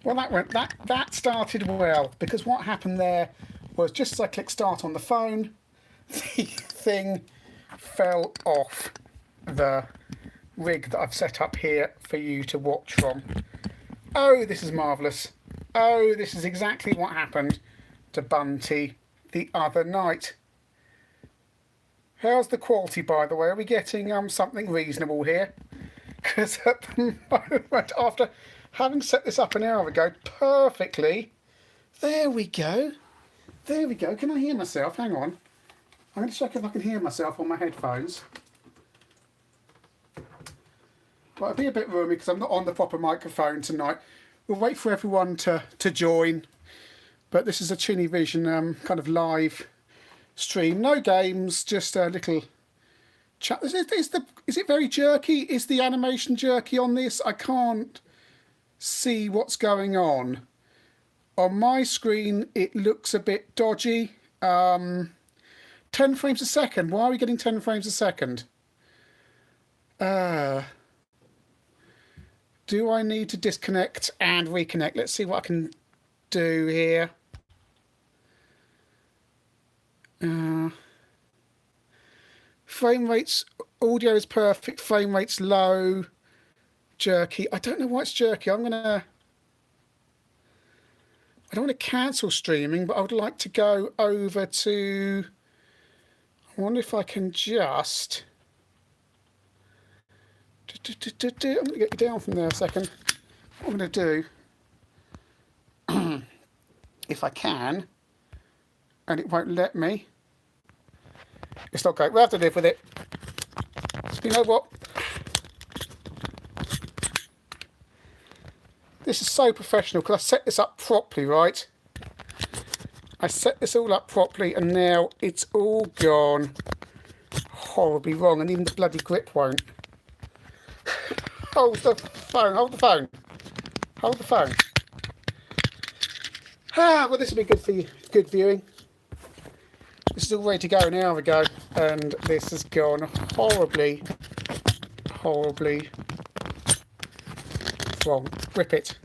Well, that started well, because what happened there was just as I clicked start on the phone, the thing fell off the rig that I've set up here for you to watch from. Oh, this is marvellous. Oh, this is exactly what happened to Bunty the other night. How's the quality, by the way? Are we getting something reasonable here? Because at the moment, after having set this up an hour ago perfectly, there we go. There we go. Can I hear myself? Hang on. I'm going to check if I can hear myself on my headphones. Well, it'll be a bit roomy because I'm not on the proper microphone tonight. We'll wait for everyone to join. But this is a Chinny Vision kind of live stream. No games, just a little chat. Is it very jerky? Is the animation jerky on this? I can't see what's going on. On my screen, it looks a bit dodgy. 10 frames a second. Why are we getting 10 frames a second? Do I need to disconnect and reconnect? Let's see what I can do here. Frame rates, audio is perfect. Frame rates low. Jerky. I don't know why it's jerky. I don't want to cancel streaming, but I would like to go over to... I wonder if I can just... I'm going to get you down from there a second. What I'm going to do, if I can, and it won't let me, it's not great. We'll have to live with it. You know what? This is so professional because I set this up properly, right? I set this all up properly and now it's all gone horribly wrong, and even the bloody grip won't. Hold the phone, hold the phone, hold the phone. Well, this will be good for you, good viewing. This is all ready to go an hour ago, and this has gone horribly wrong. Rip it.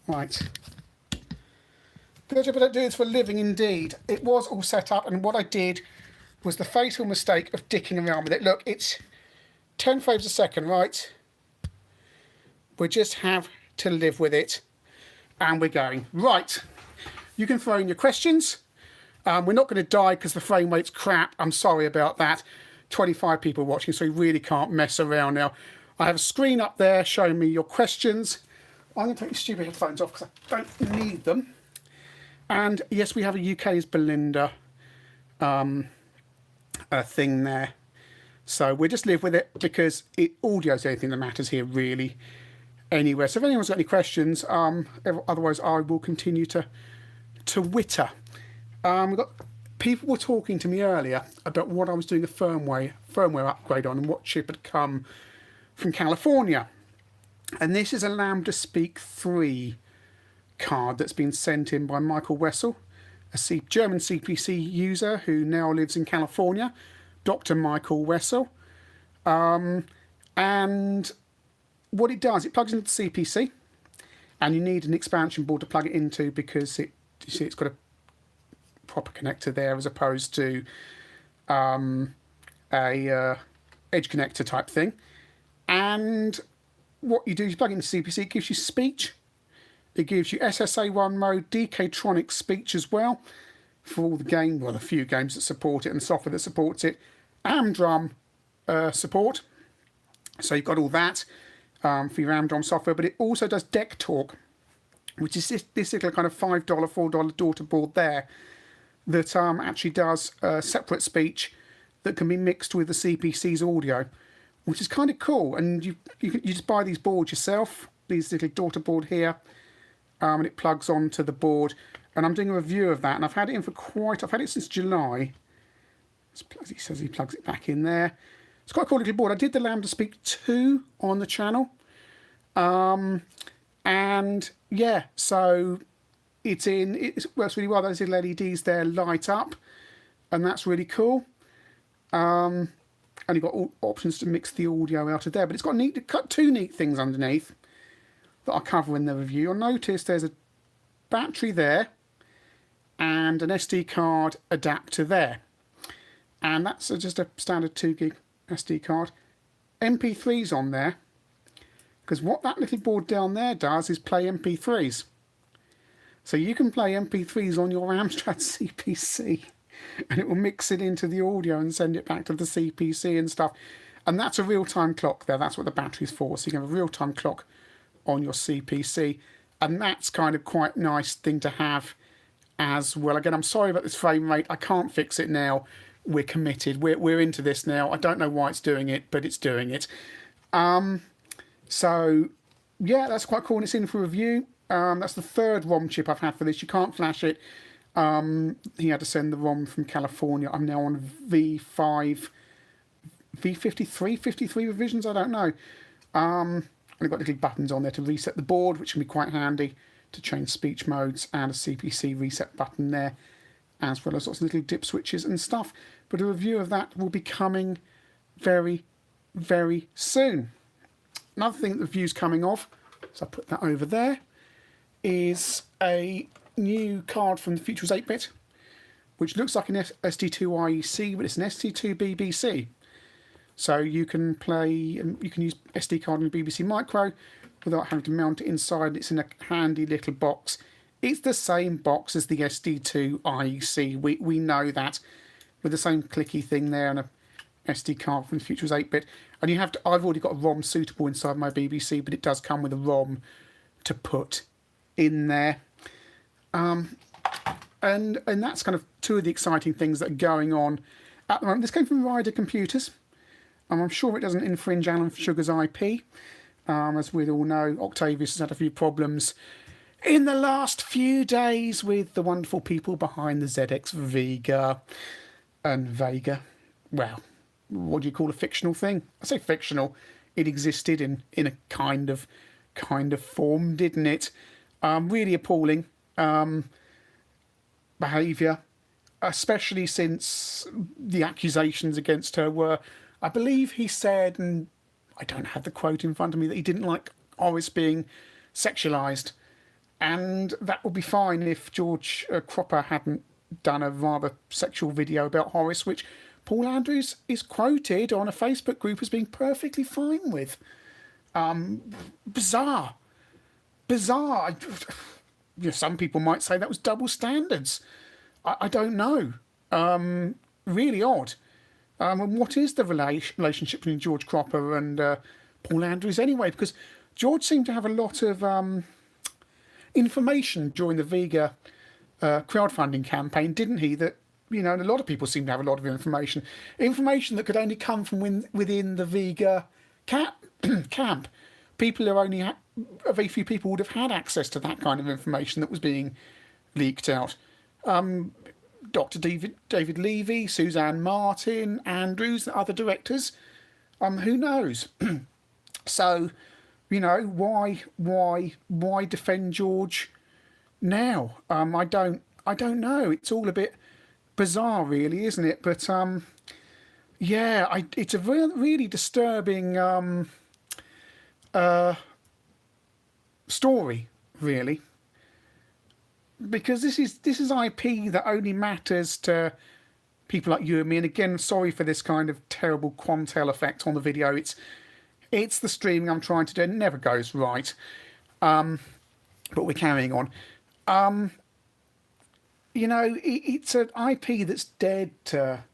Right. Good job I don't do this for a living indeed. It was all set up, and what I did was the fatal mistake of dicking around with it. Look, it's 10 frames a second, right? We just have to live with it, and we're going. Right. You can throw in your questions. We're not going to die because the frame rate's crap. I'm sorry about that. 25 people watching, so we really can't mess around now. I have a screen up there showing me your questions. I'm going to take these stupid headphones off because I don't need them. And yes, we have a UK's Belinda thing there. So we'll just live with it because audio's the only thing that matters here, really. Anyway, so if anyone's got any questions, otherwise I will continue to witter. We've got people were talking to me earlier about what I was doing a firmware upgrade on and what chip had come from California. And this is a Lambda Speak 3 card that's been sent in by Michael Wessel, a German CPC user who now lives in California, Dr. Michael Wessel. And what it does, it plugs into the CPC, and you need an expansion board to plug it into because you see it's got a proper connector there as opposed to a edge connector type thing. And what you do is plug in the CPC, it gives you speech, it gives you SSA1 mode, DK-tronic speech as well for all the games, well, a few games that support it and the software that supports it, Amdrum support, so you've got all that for your Amdrum software, but it also does Deck Talk, which is this little kind of $5, $4 daughter board there that actually does separate speech that can be mixed with the CPC's audio, which is kind of cool. And you just buy these boards yourself, these little daughter board here, and it plugs onto the board. And I'm doing a review of that, and I've had it in for I've had it since July. He says he plugs it back in there. It's quite a cool little board. I did the Lambda Speak 2 on the channel. And yeah, so it works really well. Those little LEDs there light up, and that's really cool. And you've got all options to mix the audio out of there, but it's got two neat things underneath that I'll cover in the review. You'll notice there's a battery there and an SD card adapter there, and that's just a standard 2 gig SD card. MP3's on there, because what that little board down there does is play MP3s. So you can play MP3s on your Amstrad CPC, and it will mix it into the audio and send it back to the CPC and stuff. And that's a real-time clock there. That's what the battery's for. So you can have a real-time clock on your CPC, and that's kind of quite a nice thing to have as well. Again, I'm sorry about this frame rate. I can't fix it now. We're committed. We're into this now. I don't know why it's doing it, but it's doing it. So yeah, that's quite cool, and it's in for review. That's the third ROM chip I've had for this. You can't flash it. He had to send the ROM from California. I'm now on V5, V53, 53 revisions, I don't know. And I've got little buttons on there to reset the board, which can be quite handy to change speech modes, and a CPC reset button there, as well as lots of little dip switches and stuff. But a review of that will be coming very, very soon. Another thing that the review's coming off, so I put that over there, is a new card from the Future's 8-bit, which looks like an SD2 IEC, but it's an SD2 BBC. So you can play, you can use SD card on a BBC Micro without having to mount it inside. It's in a handy little box. It's the same box as the SD2 IEC. We know that, with the same clicky thing there and a SD card from the Future's 8-bit. And you have to, I've already got a ROM suitable inside my BBC, but it does come with a ROM to put in there. And that's kind of two of the exciting things that are going on at the moment. This came from Ryder Computers. I'm sure it doesn't infringe Alan Sugar's IP. As we all know, Octavius has had a few problems in the last few days with the wonderful people behind the ZX Vega and Vega. Well, what do you call a fictional thing? I say fictional. It existed in a kind of form, didn't it? Really appalling behaviour, especially since the accusations against her were, I believe he said, and I don't have the quote in front of me, that he didn't like Horace being sexualised. And that would be fine if George Cropper hadn't done a rather sexual video about Horace, which Paul Andrews is quoted on a Facebook group as being perfectly fine with. Bizarre. Bizarre. Some people might say that was double standards. I don't know. Really odd. And what is the relationship between George Cropper and Paul Andrews anyway? Because George seemed to have a lot of information during the Vega crowdfunding campaign, didn't he? That, and a lot of people seem to have a lot of information that could only come from within the Vega camp. People who only very few people would have had access to that kind of information that was being leaked out. Dr. David Levy, Suzanne Martin, Andrews, the other directors. Who knows? So, why defend George now? I don't know. It's all a bit bizarre, really, isn't it? But it's a really disturbing story, really. Because this is IP that only matters to people like you and me. And again, sorry for this kind of terrible Quantel effect on the video. It's the streaming I'm trying to do. It never goes right. But we're carrying on. It's an IP that's dead to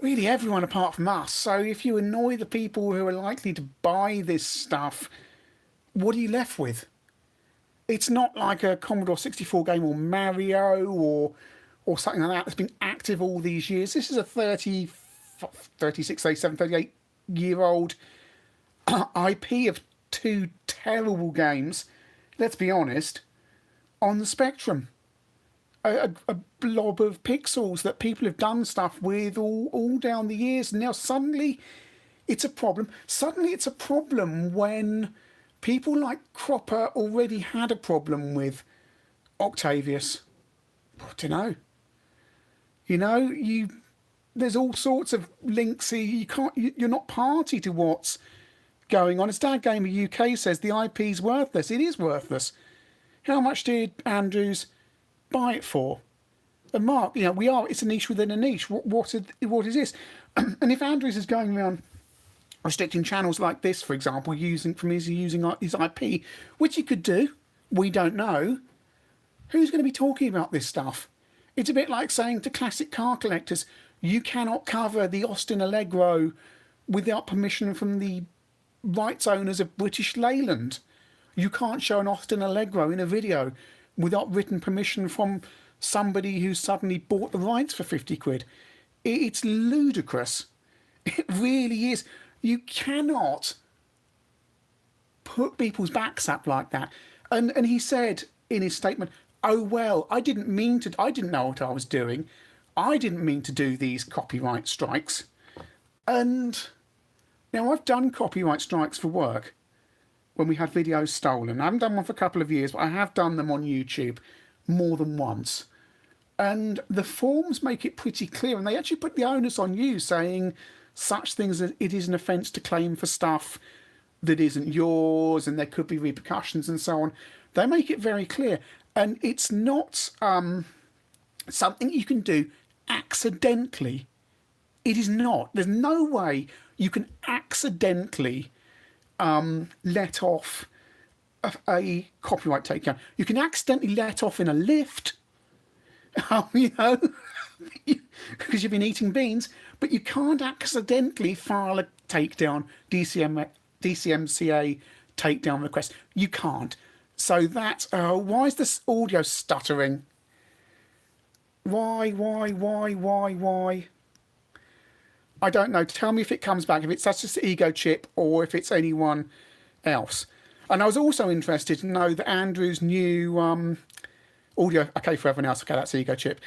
really everyone apart from us. So if you annoy the people who are likely to buy this stuff, what are you left with? It's not like a Commodore 64 game or Mario or something like that that's been active all these years. This is a 36, 37, 38-year-old IP of two terrible games, let's be honest, on the Spectrum. A blob of pixels that people have done stuff with all down the years. And now suddenly it's a problem. Suddenly it's a problem when people like Cropper already had a problem with Octavius. I don't know. You know, there's all sorts of links here. You're not party to what's going on. As Dad Gamer UK says, the IP's worthless. It is worthless. How much did Andrews buy it for? And Mark, you know, it's a niche within a niche. What is this? And if Andrews is going around restricting channels like this, for example, using his IP, which he could do, we don't know, who's going to be talking about this stuff? It's a bit like saying to classic car collectors, you cannot cover the Austin Allegro without permission from the rights owners of British Leyland. You can't show an Austin Allegro in a video without written permission from somebody who suddenly bought the rights for 50 quid. It's ludicrous. It really is. You cannot put people's backs up like that. And he said in his statement, oh, well, I didn't know what I was doing. I didn't mean to do these copyright strikes. And now I've done copyright strikes for work when we had videos stolen. I haven't done one for a couple of years, but I have done them on YouTube more than once. And the forms make it pretty clear, and they actually put the onus on you, saying such things as it is an offence to claim for stuff that isn't yours, and there could be repercussions and so on. They make it very clear. And it's not something you can do accidentally. It is not. There's no way you can accidentally let off a copyright takedown. You can accidentally let off in a lift, you know, because you've been eating beans, but you can't accidentally file a takedown, DCMCA takedown request. You can't. So that, why is this audio stuttering? Why? I don't know. Tell me if it comes back, if it's just Ego Chip or if it's anyone else. And I was also interested to know that Andrew's new audio, okay, for everyone else, okay, that's Ego Chip.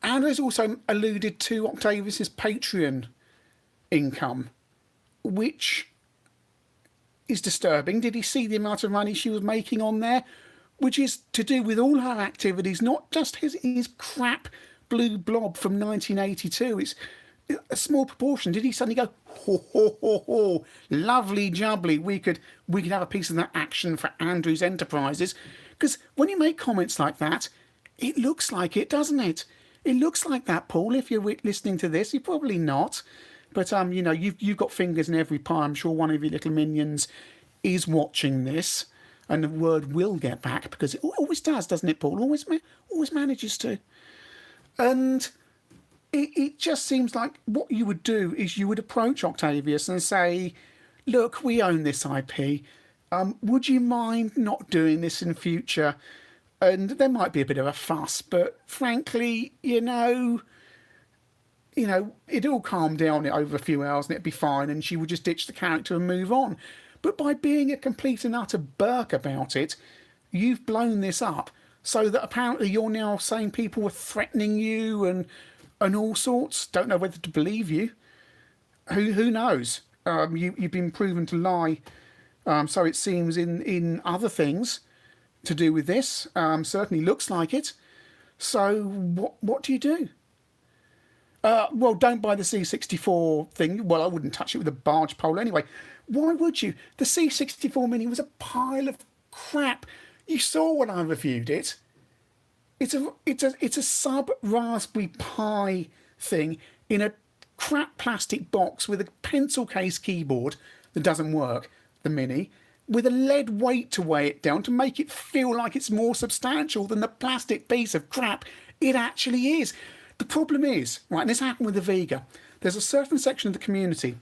Andrew's also alluded to Octavius's Patreon income, which is disturbing. Did he see the amount of money she was making on there? Which is to do with all her activities, not just his crap blue blob from 1982. It's a small proportion. Did he suddenly go, ho, ho, ho, ho, lovely jubbly, we could have a piece of that action for Andrew's Enterprises? Because when you make comments like that, it looks like it, doesn't it? It looks like that, Paul. If you're listening to this, you're probably not. But, you know, you've got fingers in every pie. I'm sure one of your little minions is watching this, and the word will get back, because it always does, doesn't it, Paul? Always manages to. And it just seems like what you would do is you would approach Octavius and say, look, we own this IP. Would you mind not doing this in future? And there might be a bit of a fuss, but frankly, you know, it'd all calm down over a few hours and it'd be fine, and she would just ditch the character and move on. But by being a complete and utter Burke about it, you've blown this up so that apparently you're now saying people were threatening you and all sorts. Don't know whether to believe you. Who knows? You've been proven to lie, so it seems, in other things to do with this. Certainly looks like it. So what do you do? Well, don't buy the C64 thing. Well, I wouldn't touch it with a barge pole anyway. Why would you? The C64 Mini was a pile of crap. You saw when I reviewed it. It's a sub Raspberry Pi thing in a crap plastic box with a pencil case keyboard that doesn't work, the Mini, with a lead weight to weigh it down to make it feel like it's more substantial than the plastic piece of crap it actually is. The problem is, right, and this happened with the Vega, there's a certain section of the community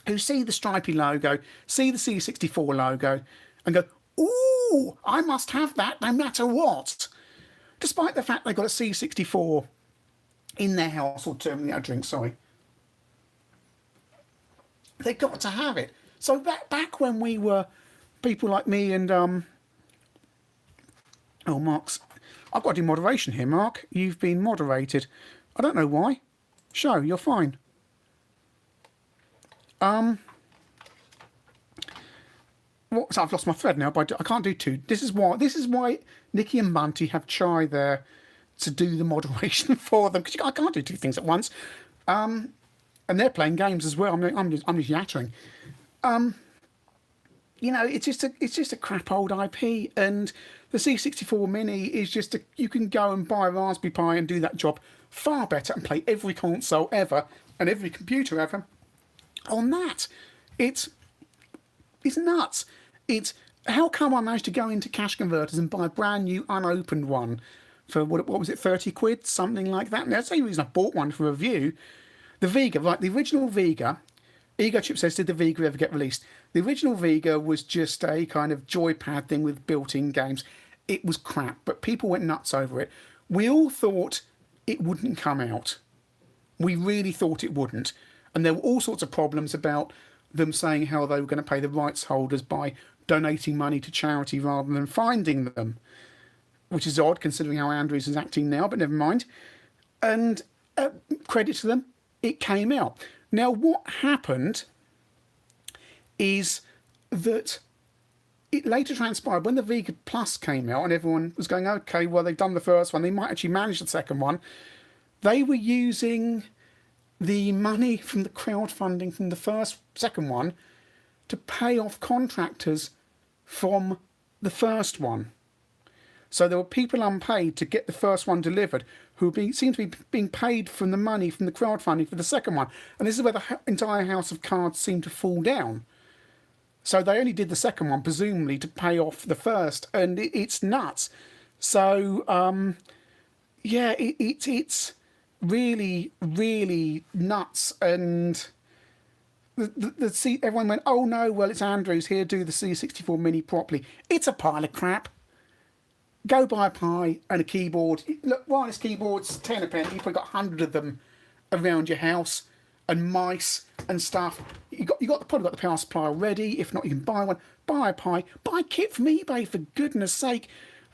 who see the stripy logo, see the C64 logo, and go, ooh, I must have that no matter what. Despite the fact they've got a C64 in their household terminal drink, sorry. They've got to have it. So back when we were people like me and, oh, Mark's, I've got to do moderation here, Mark. You've been moderated. I don't know why. Show, you're fine. what? So I've lost my thread now, but I can't do two. This is why Nikki and Monty have Chai there to do the moderation for them, because I can't do two things at once. And they're playing games as well. I'm just yattering. It's just a crap old IP, and the C64 Mini is just you can go and buy a Raspberry Pi and do that job far better and play every console ever and every computer ever on that. It's nuts. It's how come I managed to go into cash converters and buy a brand new unopened one for what was it, 30 quid, something like that. And that's the only reason I bought one for review. The Vega, right? The original Vega. Ego Chip says, did the Vega ever get released? The original Vega was just a kind of joypad thing with built-in games. It was crap, but people went nuts over it. We all thought it wouldn't come out. We really thought it wouldn't. And there were all sorts of problems about them saying how they were going to pay the rights holders by donating money to charity rather than finding them, which is odd considering how Andrews is acting now, but never mind. And credit to them, it came out. Now, what happened is that it later transpired when the Vega Plus came out and everyone was going, okay, well, they've done the first one, they might actually manage the second one. They were using the money from the crowdfunding from the second one to pay off contractors from the first one. So there were people unpaid to get the first one delivered who seemed to be being paid from the money from the crowdfunding for the second one. And this is where the entire house of cards seemed to fall down. So they only did the second one, presumably, to pay off the first. And it's nuts. So, it's really, really nuts. And everyone went, oh no, well, it's Andrews here, do the C64 Mini properly. It's a pile of crap. Go buy a Pi and a keyboard. Look, wireless keyboards, 10 a penny. You've probably got 100 of them around your house, and mice and stuff. Probably got the power supply already. If not, you can buy one. Buy a Pi. Buy a kit from eBay, for goodness sake.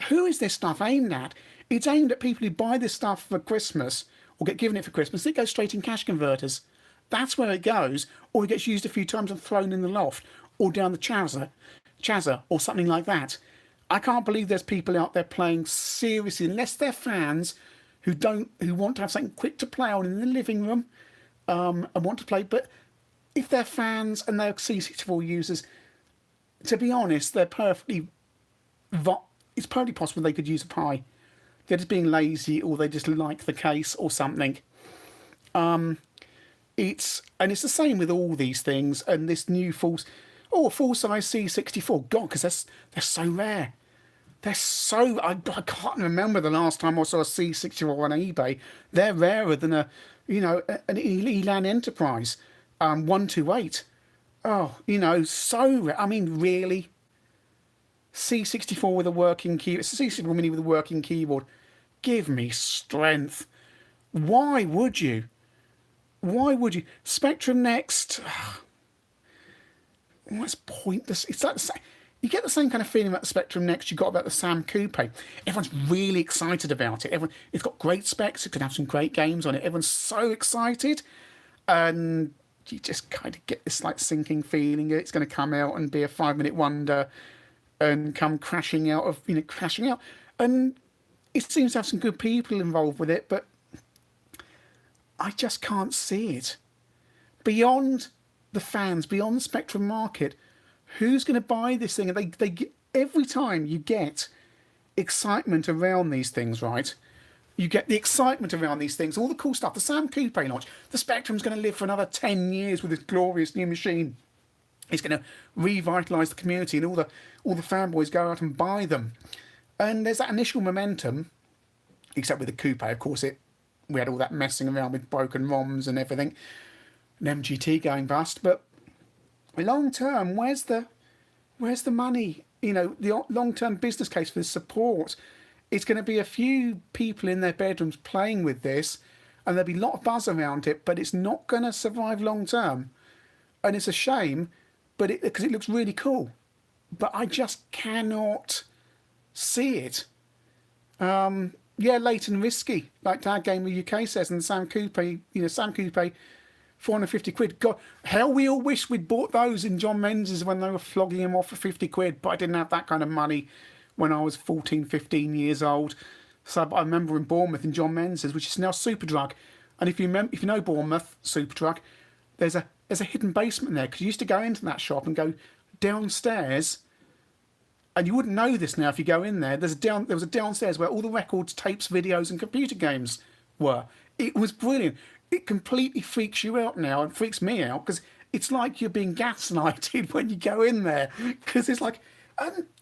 Who is this stuff aimed at? It's aimed at people who buy this stuff for Christmas or get given it for Christmas. It goes straight in cash converters. That's where it goes, or it gets used a few times and thrown in the loft or down the chazza or something like that. I can't believe there's people out there playing seriously, unless they're fans who want to have something quick to play on in the living room and want to play. But if they're fans and they're C64 users, to be honest, it's perfectly possible they could use a Pi. They're just being lazy, or they just like the case or something. It's the same with all these things, and this new full-size C64. God, because they're so rare. They're so... I can't remember the last time I saw a C64 on eBay. They're rarer than an Elan Enterprise 128. Oh, so rare. I mean, really? C64 with a working keyboard. It's a C64 Mini with a working keyboard. Give me strength. Why would you? Spectrum Next... Well, it's pointless. It's like you get the same kind of feeling about the Spectrum Next you got about the Sam Coupe. Everyone's really excited about it. It's got great specs. It could have some great games on it. Everyone's so excited, and you just kind of get this like sinking feeling that it's going to come out and be a 5-minute wonder and come crashing out. And it seems to have some good people involved with it, but I just can't see it beyond the fans, beyond the Spectrum market. Who's going to buy this thing? And they get, every time you get excitement around these things, right? You get the excitement around these things, all the cool stuff. The Sam Coupe launch, the Spectrum's going to live for another 10 years with this glorious new machine. It's going to revitalise the community, and all the fanboys go out and buy them. And there's that initial momentum, except with the Coupe, of course. We had all that messing around with broken ROMs and everything. An MGT going bust, but long term, where's the money? The long term business case for the support. It's going to be a few people in their bedrooms playing with this, and there'll be a lot of buzz around it, but it's not going to survive long term, and it's a shame, but because it looks really cool, but I just cannot see it. Late and risky, like Dad Gamer UK says, and Sam Coupe, Sam Coupe 450 quid. God, hell, we all wish we'd bought those in John Menzies when they were flogging them off for 50 quid, but I didn't have that kind of money when I was 14, 15 years old. So I remember in Bournemouth in John Menzies, which is now Superdrug. And if you know Bournemouth Superdrug, there's a hidden basement there, because you used to go into that shop and go downstairs, and you wouldn't know this now if you go in there. There was a downstairs where all the records, tapes, videos, and computer games were. It was brilliant. It completely freaks you out now, and freaks me out, because it's like you're being gaslighted when you go in there, because it's like,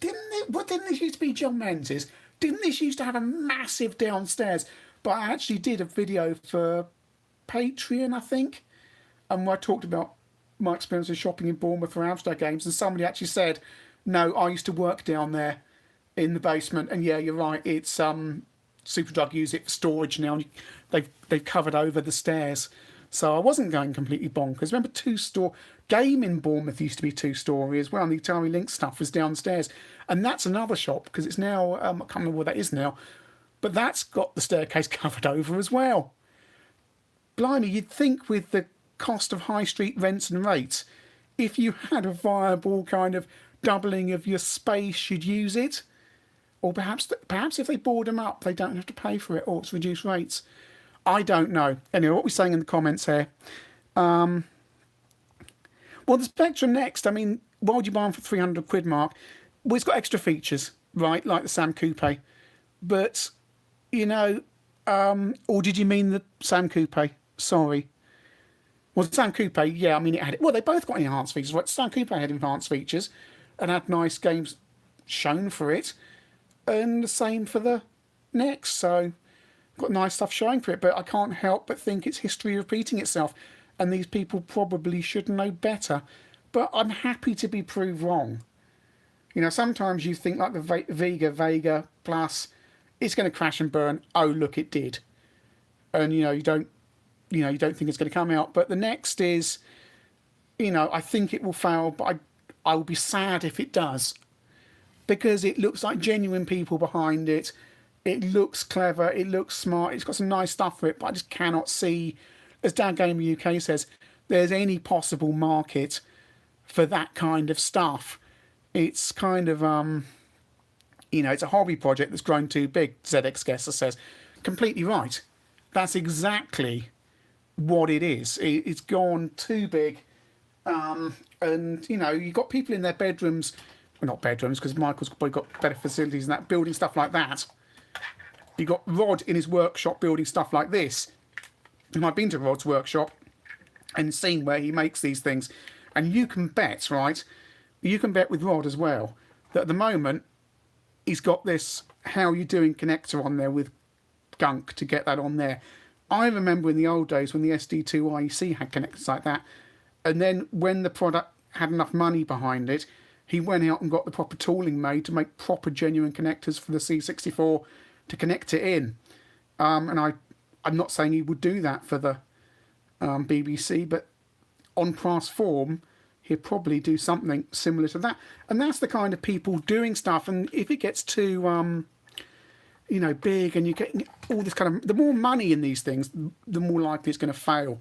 didn't this used to be John Menzies? Didn't this used to have a massive downstairs? But I actually did a video for Patreon, I think, and where I talked about my experience of shopping in Bournemouth for Amstrad games, and somebody actually said, no, I used to work down there in the basement, and yeah, you're right, it's Superdrug use it for storage now. They've covered over the stairs, so I wasn't going completely bonkers. Remember, Game in Bournemouth used to be 2-story as well, and the Atari Lynx stuff was downstairs, and that's another shop, because it's now I can't remember what that is now, but that's got the staircase covered over as well. Blimey, you'd think with the cost of high street rents and rates, if you had a viable kind of doubling of your space, you'd use it. Or perhaps if they board them up, they don't have to pay for it, or it's reduced rates. I don't know. Anyway, what we're saying in the comments here. Well, the Spectrum Next, I mean, why would you buy them for 300 quid, Mark? Well, it's got extra features, right, like the Sam Coupe. But, or did you mean the Sam Coupe? Sorry. Well, the Sam Coupe, yeah, I mean, it had... Well, they both got enhanced features, right? Sam Coupe had enhanced features and had nice games shown for it. And the same for the Next, so got nice stuff showing for it, but I can't help but think it's history repeating itself, and these people probably should know better, but I'm happy to be proved wrong. Sometimes you think like the Vega Plus, it's going to crash and burn. Oh, look, it did. And you don't think it's going to come out, but the Next is, I think it will fail, but I will be sad if it does, because it looks like genuine people behind it. It looks clever. It looks smart. It's got some nice stuff for it, but I just cannot see, as Dan Gamer UK says, there's any possible market for that kind of stuff. It's kind of, it's a hobby project that's grown too big, ZX Guesser says. Completely right. That's exactly what it is. It's gone too big. And, you've got people in their bedrooms, well, not bedrooms, because Michael's probably got better facilities than that, building stuff like that. You've got Rod in his workshop building stuff like this. And I've been to Rod's workshop and seen where he makes these things. And you can bet, right? You can bet with Rod as well that at the moment he's got this How You Doing connector on there with gunk to get that on there. I remember in the old days when the SD2 IEC had connectors like that. And then when the product had enough money behind it, he went out and got the proper tooling made to make proper genuine connectors for the C64 to connect it in. And I'm not saying he would do that for the BBC, but on past form, he'd probably do something similar to that. And that's the kind of people doing stuff. And if it gets too, big and you're getting all this kind of... The more money in these things, the more likely it's going to fail,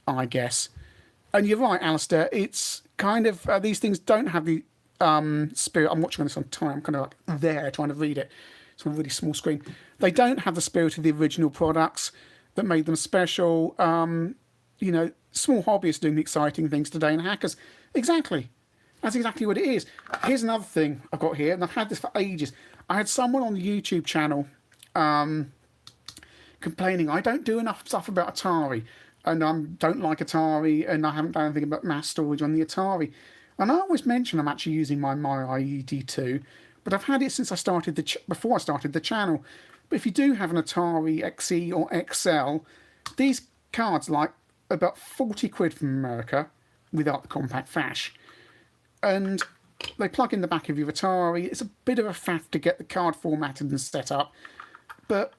I guess. And you're right, Alistair, it's kind of... these things don't have the spirit... I'm watching this on time. I'm kind of like there trying to read it. It's on a really small screen. They don't have the spirit of the original products that made them special. Small hobbyists doing exciting things today, and hackers. Exactly. That's exactly what it is. Here's another thing I've got here, and I've had this for ages. I had someone on the YouTube channel complaining, I don't do enough stuff about Atari, and I don't like Atari, and I haven't done anything about mass storage on the Atari. And I always mention I'm actually using my IED2, but I've had it since I started before I started the channel. But if you do have an Atari XE or XL, these cards like about 40 quid from America without the compact flash. And they plug in the back of your Atari. It's a bit of a faff to get the card formatted and set up. But,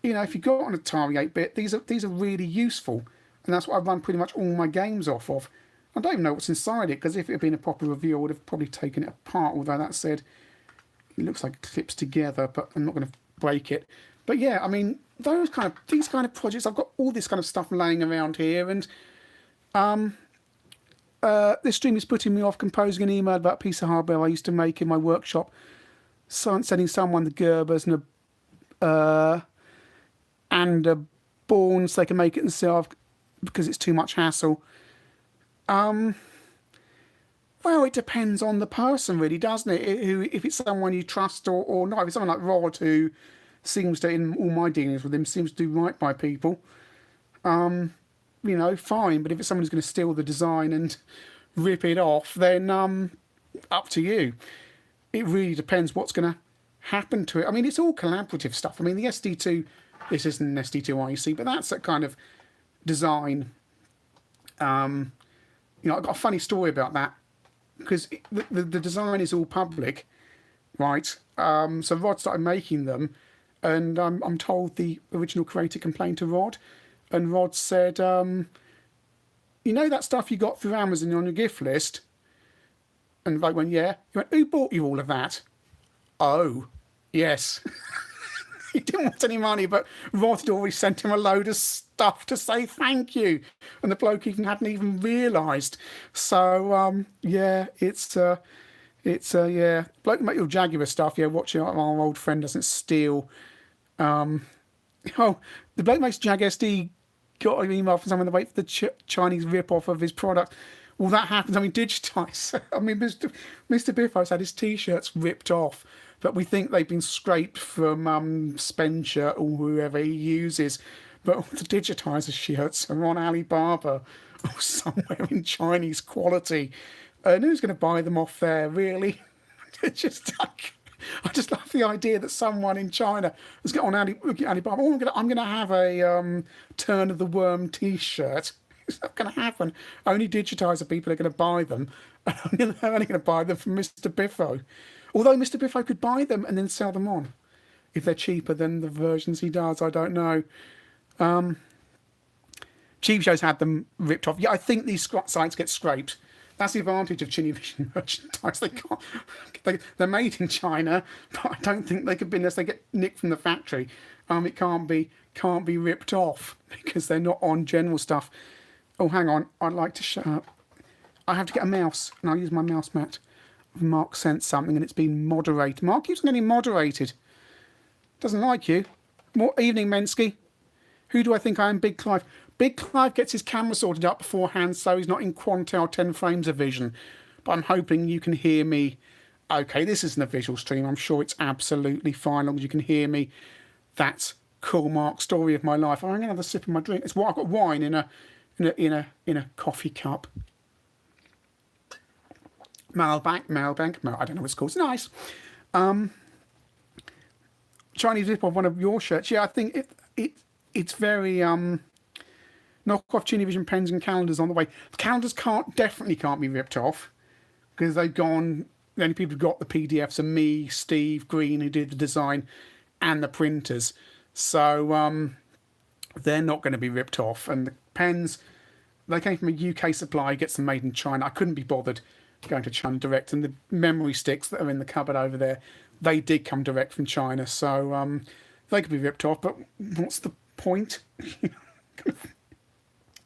if you've got an Atari 8-bit, these are really useful. And that's what I run pretty much all my games off of. I don't even know what's inside it, because if it had been a proper review, I would have probably taken it apart. Although that said, it looks like it clips together, but I'm not going to break it. But yeah, I mean, these kind of projects, I've got all this kind of stuff laying around here, and This stream is putting me off composing an email about a piece of hardware I used to make in my workshop. Sending someone the Gerbers and a Bourne so they can make it themselves because it's too much hassle. Well, it depends on the person, really, doesn't it? If it's someone you trust or not. If it's someone like Rod, who seems to, in all my dealings with him, seems to do right by people, fine. But if it's someone who's going to steal the design and rip it off, then up to you. It really depends what's going to happen to it. I mean, it's all collaborative stuff. I mean, the SD2, this isn't an SD2 IC, but that's that kind of design. I've got a funny story about that because the design is all public, right? So Rod started making them, and I'm told the original creator complained to Rod, and Rod said, that stuff you got through Amazon on your gift list? And they went, yeah. He went, who bought you all of that? Oh, yes. He didn't want any money, but Rod had already sent him a load of stuff to say thank you. And the bloke hadn't even realised. So, it's bloke make your Jaguar stuff. Yeah, watching our old friend doesn't steal. The bloke makes Jag SD got an email from someone to wait for the Chinese rip-off of his product. Well, that happens. I mean, digitise. I mean, Mr. Biffo's had his T-shirts ripped off, but we think they've been scraped from Spencer or whoever he uses. But all the digitiser shirts are on Alibaba or somewhere in Chinese quality. And who's going to buy them off there, really? It's just like, I just love the idea that someone in China has got on Alibaba. Oh, I'm going to have a Turn of the Worm T-shirt. It's not going to happen. Only digitiser people are going to buy them. And they're only going to buy them from Mr. Biffo. Although Mr. Biffo could buy them and then sell them on. If they're cheaper than the versions he does, I don't know. Cheap Show's had them ripped off. Yeah, I think these sites get scraped. That's the advantage of Chinny Vision merchandise. They're made in China, but I don't think they could be, unless they get nicked from the factory. It can't be ripped off because they're not on general stuff. Oh, hang on. I'd like to shut up. I have to get a mouse, and I'll use my mouse mat. Mark sent something, and it's been moderated. Mark keeps getting moderated. Doesn't like you. More evening, Mensky. Who do I think I am? Big Clive. Big Clive gets his camera sorted out beforehand, so he's not in Quantel 10 frames of vision. But I'm hoping you can hear me. Okay, this isn't a visual stream. I'm sure it's absolutely fine, as long as you can hear me. That's cool, Mark. Story of my life. I'm going to have a sip of my drink. It's what I've got wine in a coffee cup. Malbank. I don't know what it's called. It's nice. Chinese rip off one of your shirts. Yeah, I think it's very knock off Chinny Vision pens and calendars on the way. The calendars definitely can't be ripped off because they've gone. The only people who got the PDFs are me, Steve Green, who did the design, and the printers. So they're not going to be ripped off. And the pens, they came from a UK supply, gets them made in China. I couldn't be bothered going to China direct. And the memory sticks that are in the cupboard over there, they did come direct from China. So they could be ripped off. But what's the point?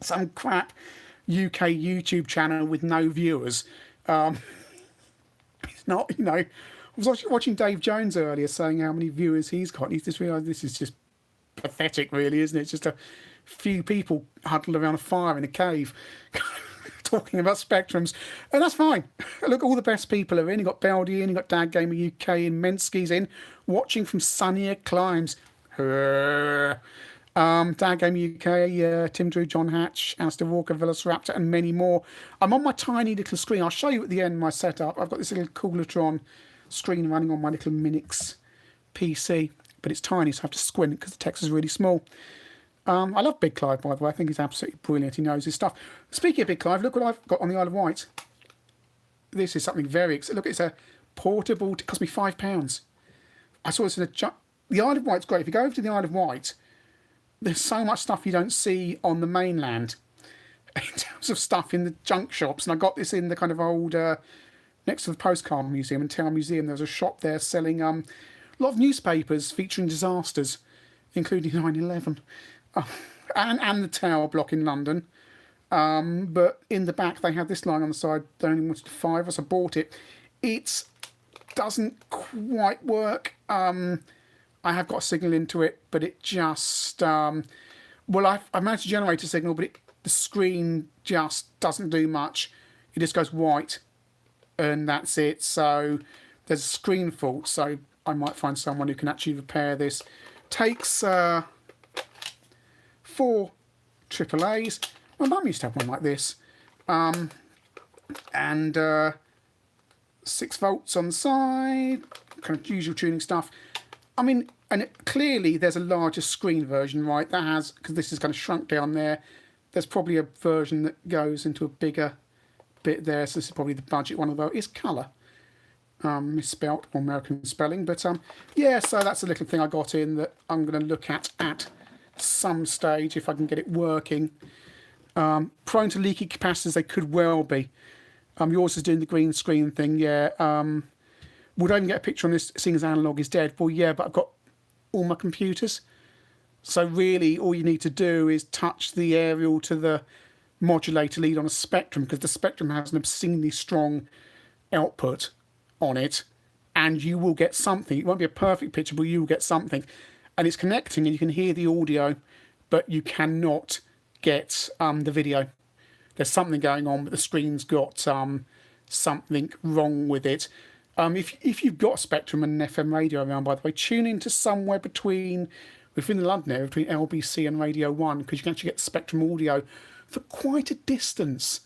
Some crap UK YouTube channel with no viewers. It's not, I was watching Dave Jones earlier saying how many viewers he's got. And he's just realised this is just pathetic, really, isn't it? It's just a few people huddled around a fire in a cave talking about spectrums. And that's fine. Look, all the best people are in. You've got Beldy in, you've got Dad Gamer UK in, Mensky's in, watching from sunnier climes. Dad Game UK, Tim Drew, John Hatch, Alistair Walker, Velociraptor, and many more. I'm on my tiny little screen. I'll show you at the end my setup. I've got this little Coolotron screen running on my little Minix PC, but it's tiny, so I have to squint because the text is really small. I love Big Clive, by the way. I think he's absolutely brilliant. He knows his stuff. Speaking of Big Clive, look what I've got on the Isle of Wight. This is something very exciting. Look, it's a portable. It cost me £5. I saw this in the Isle of Wight's great. If you go over to the Isle of Wight, there's so much stuff you don't see on the mainland in terms of stuff in the junk shops. And I got this in the kind of old, next to the Postcard Museum and Town Museum, there was a shop there selling a lot of newspapers featuring disasters, including 9/11, and the Tower Block in London. But in the back, they had this line on the side. They only wanted 5 of us. I bought it. It doesn't quite work. I have got a signal into it, but it just... well, I managed to generate a signal, but the screen just doesn't do much. It just goes white, and that's it. So there's a screen fault. So I might find someone who can actually repair this. Takes 4 AAAs. My mum used to have one like this, and 6 volts on the side, kind of usual tuning stuff. I mean, and clearly there's a larger screen version, right? That has, because this is kind of shrunk down there. There's probably a version that goes into a bigger bit there. So this is probably the budget one, although it's colour. Misspelt or American spelling, but yeah. So that's a little thing I got in that I'm going to look at some stage if I can get it working. Prone to leaky capacitors, they could well be. Yours is doing the green screen thing, yeah. Would I even get a picture on this seeing as analog is dead? Well, yeah, but I've got all my computers. So really, all you need to do is touch the aerial to the modulator lead on a Spectrum, because the Spectrum has an obscenely strong output on it, and you will get something. It won't be a perfect picture, but you will get something. And it's connecting, and you can hear the audio, but you cannot get the video. There's something going on, but the screen's got something wrong with it. If you've got a Spectrum and an FM radio around, by the way, tune into somewhere within the London area, between LBC and Radio 1, because you can actually get the Spectrum audio for quite a distance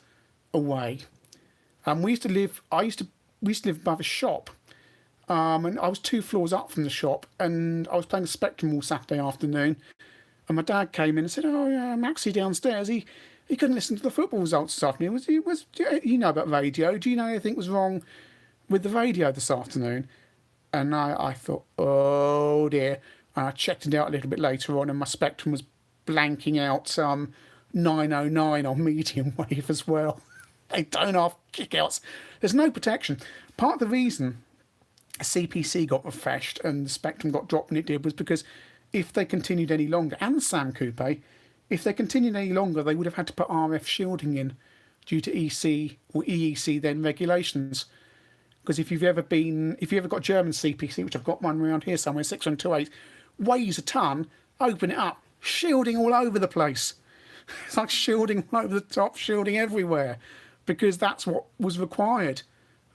away. We used to live above a shop, and I was 2 floors up from the shop, and I was playing the Spectrum all Saturday afternoon, and my dad came in and said, "Oh yeah, Maxie downstairs, he couldn't listen to the football results this afternoon. You know about radio? Do you know anything was wrong with the radio this afternoon?" And I thought, oh dear. And I checked it out a little bit later on, and my Spectrum was blanking out 909 on medium wave as well. They don't have kickouts. There's no protection. Part of the reason CPC got refreshed and the Spectrum got dropped when it did was because if they continued any longer, and the Sam Coupe, if they continued any longer, they would have had to put RF shielding in due to EC or EEC then regulations. Because if you've ever got German CPC, which I've got one around here somewhere, 6128, weighs a ton, open it up, shielding all over the place. It's like shielding all over the top, shielding everywhere, because that's what was required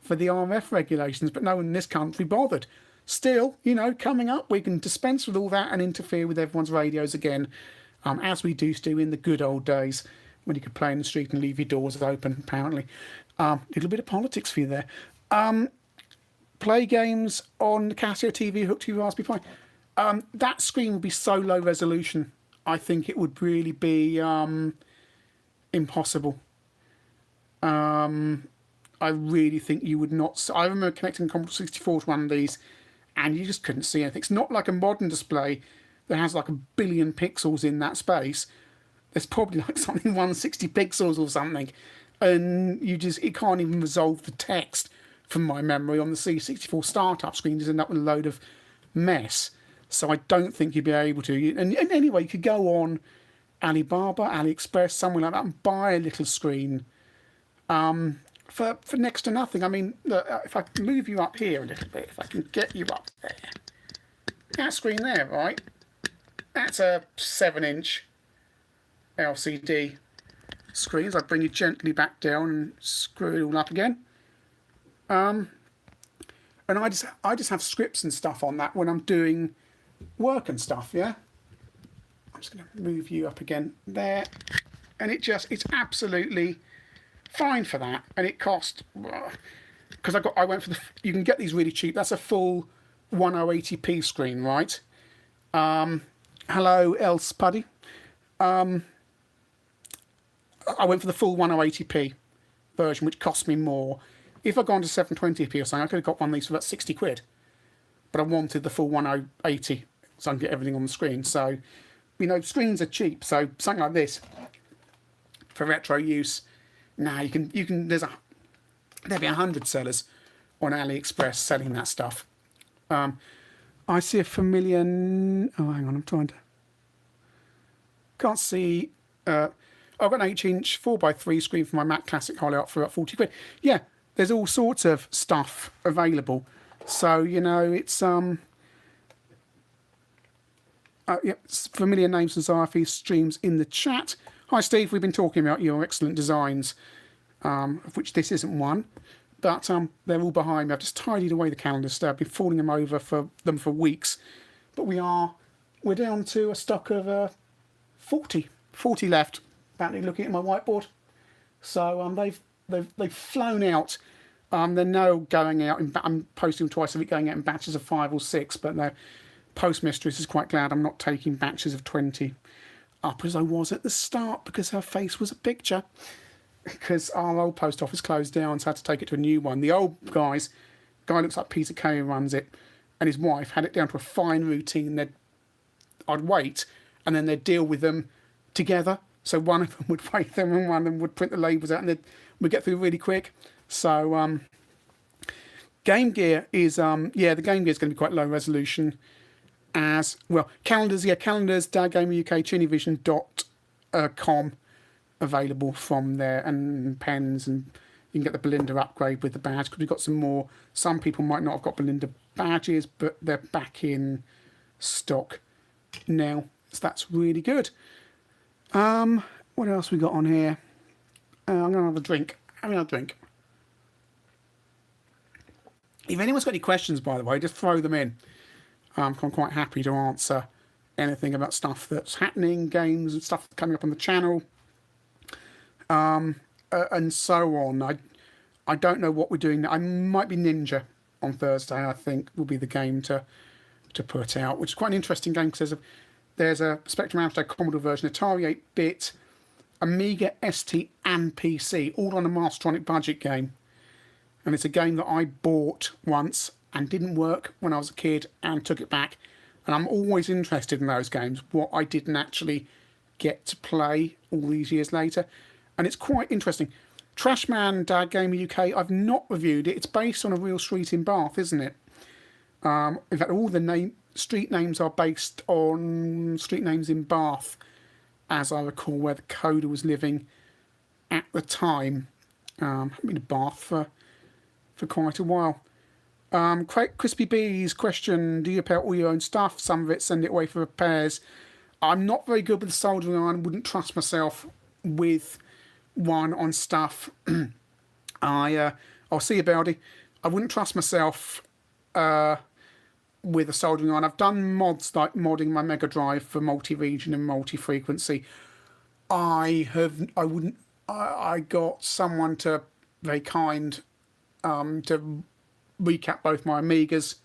for the RF regulations, but no one in this country bothered. Still, coming up, we can dispense with all that and interfere with everyone's radios again, as we used to in the good old days when you could play in the street and leave your doors open, apparently. A little bit of politics for you there. Play games on the Casio TV hooked to your Raspberry Pi. That screen would be so low resolution, I think it would really be impossible. I really think you would not. I remember connecting Commodore 64 to one of these, and you just couldn't see anything. It's not like a modern display that has like 1 billion pixels in that space. There's probably like something 160 pixels or something, and it can't even resolve the text from my memory on the C64 startup screen. You just end up with a load of mess. So I don't think you'd be able to. And anyway, you could go on Alibaba, AliExpress, somewhere like that, and buy a little screen for next to nothing. I mean, look, if I can move you up here a little bit, if I can get you up there. That screen there, right? That's a 7-inch LCD screen. So I bring you gently back down and screw it all up again. And I just have scripts and stuff on that when I'm doing work and stuff, yeah? I'm just going to move you up again there. And it's absolutely fine for that. And it cost, because I went for you can get these really cheap. That's a full 1080p screen, right? Hello, Else Puddy. I went for the full 1080p version, which cost me more. If I'd gone to 720p or something, I could have got one of these for about 60 quid. But I wanted the full 1080 so I can get everything on the screen. So, screens are cheap. So something like this for retro use. Now you can. There'll be 100 sellers on AliExpress selling that stuff. I see a familiar. Oh, hang on, I'm trying to. Can't see. I've got an 8-inch 4x3 screen for my Mac Classic highlight for about 40 quid. Yeah, there's all sorts of stuff available. So, you know, it's familiar names and Xyphy streams in the chat. Hi Steve, we've been talking about your excellent designs, of which this isn't one, but they're all behind me. I've just tidied away the calendars today. I've been falling them over for weeks, but we're down to a stock of 40 left. Apparently, looking at my whiteboard, so they've flown out. They're now going out. I'm posting them twice a week, going out in batches of 5 or 6, but they're. Postmistress is quite glad I'm not taking batches of 20 up as I was at the start because her face was a picture. Because our old post office closed down, so I had to take it to a new one. The old guy looks like Peter Kay who runs it, and his wife had it down to a fine routine. I'd wait, and then they'd deal with them together. So one of them would wait them, and one of them would print the labels out, and we'd get through really quick. So Game Gear is the Game Gear is going to be quite low resolution. As well, calendars, Dad Gamer UK, Tunivision.com available from there, and pens, and you can get the Belinda upgrade with the badge because we've got some more. Some people might not have got Belinda badges, but they're back in stock now, so that's really good. What else we got on here? I'm gonna have a drink. If anyone's got any questions, by the way, just throw them in. I'm quite happy to answer anything about stuff that's happening, games and stuff coming up on the channel, and so on. I don't know what we're doing. I might be Ninja on Thursday. I think will be the game to put out, which is quite an interesting game because there's a Spectrum Amstrad Commodore version, Atari 8-bit, Amiga, ST, and PC, all on a Mastertronic budget game, and it's a game that I bought once and didn't work when I was a kid and took it back. And I'm always interested in those games, what I didn't actually get to play all these years later. And it's quite interesting. Trashman Dad Gamer UK, I've not reviewed it. It's based on a real street in Bath, isn't it? In fact, all the street names are based on street names in Bath, as I recall, where the coder was living at the time. I haven't been to Bath for quite a while. Crispy B's question, do you repair all your own stuff? Some of it, send it away for repairs. I'm not very good with the soldering iron. Wouldn't trust myself with one on stuff. I'll see about it. I wouldn't trust myself with a soldering iron. I've done mods like modding my Mega Drive for multi-region and multi-frequency. I got someone very kind to recap both my Amigas,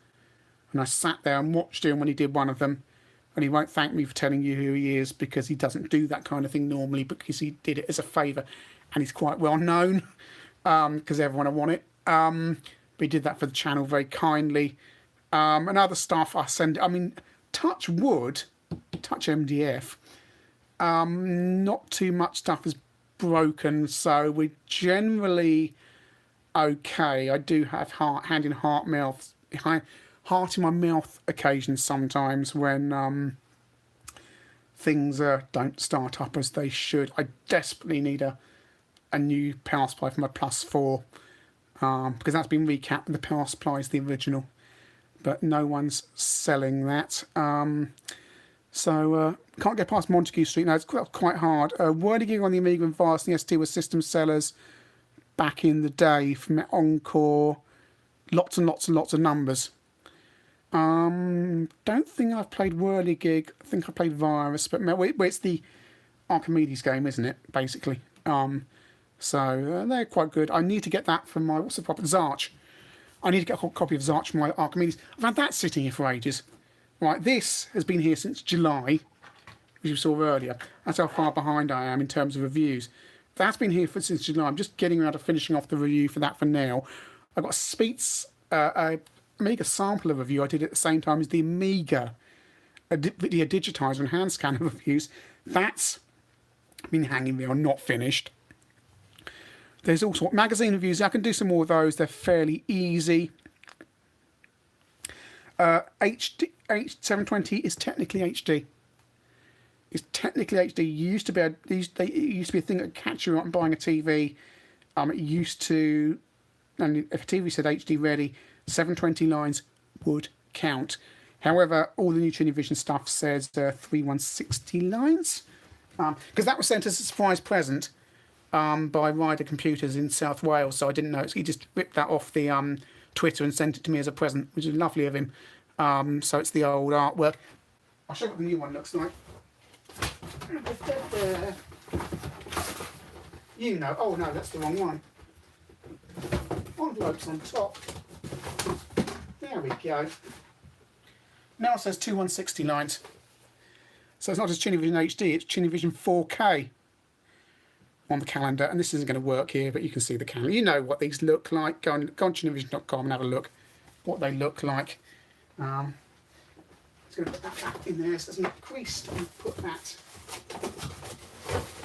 and I sat there and watched him when he did one of them, and he won't thank me for telling you who he is because he doesn't do that kind of thing normally, because he did it as a favour, and he's quite well known because everyone will want it, but he did that for the channel very kindly. And other stuff touch wood, touch MDF, not too much stuff is broken, so we're generally okay. I do have heart in my mouth occasions sometimes when things don't start up as they should. I desperately need a new power supply for my Plus 4 because that's been recapped. The power supply is the original, but no one's selling that. So can't get past Montague Street. No, it's quite hard. Whirligig on the Amiga and Vast and the ST were system sellers back in the day from Encore. Lots and lots and lots of numbers. Don't think I've played Whirligig. I think I played Virus, but it's the Archimedes game, isn't it? Basically. So they're quite good. I need to get that from my Zarch. I need to get a copy of Zarch from my Archimedes. I've had that sitting here for ages. Right, this has been here since July, as you saw earlier. That's how far behind I am in terms of reviews. That's been here since July. I'm just getting around to finishing off the review for that for now. I've got a Speeds Amiga sampler review I did at the same time as the Amiga video digitizer and hand scanner reviews. That's been hanging there, not finished. There's also magazine reviews. I can do some more of those. They're fairly easy. HD 720 is technically HD. It's technically HD. You used to be it used to be a thing that would catch you out buying a TV. It used to, and if a TV said HD ready, 720 lines would count. However, all the new Univision stuff says 3160 lines, because that was sent as a surprise present by Ryder Computers in South Wales. So I didn't know. He just ripped that off the Twitter and sent it to me as a present, which is lovely of him. So it's the old artwork. I'll show you what the new one looks like. You know. Oh no, that's the wrong one. Envelopes on top. There we go. Now it says 2160 lines. So it's not just Univision HD, it's Univision 4K on the calendar. And this isn't going to work here, but you can see the calendar. You know what these look like. Go on Univision.com and have a look what they look like. I'm just going to put that back in there so it doesn't get creased and put that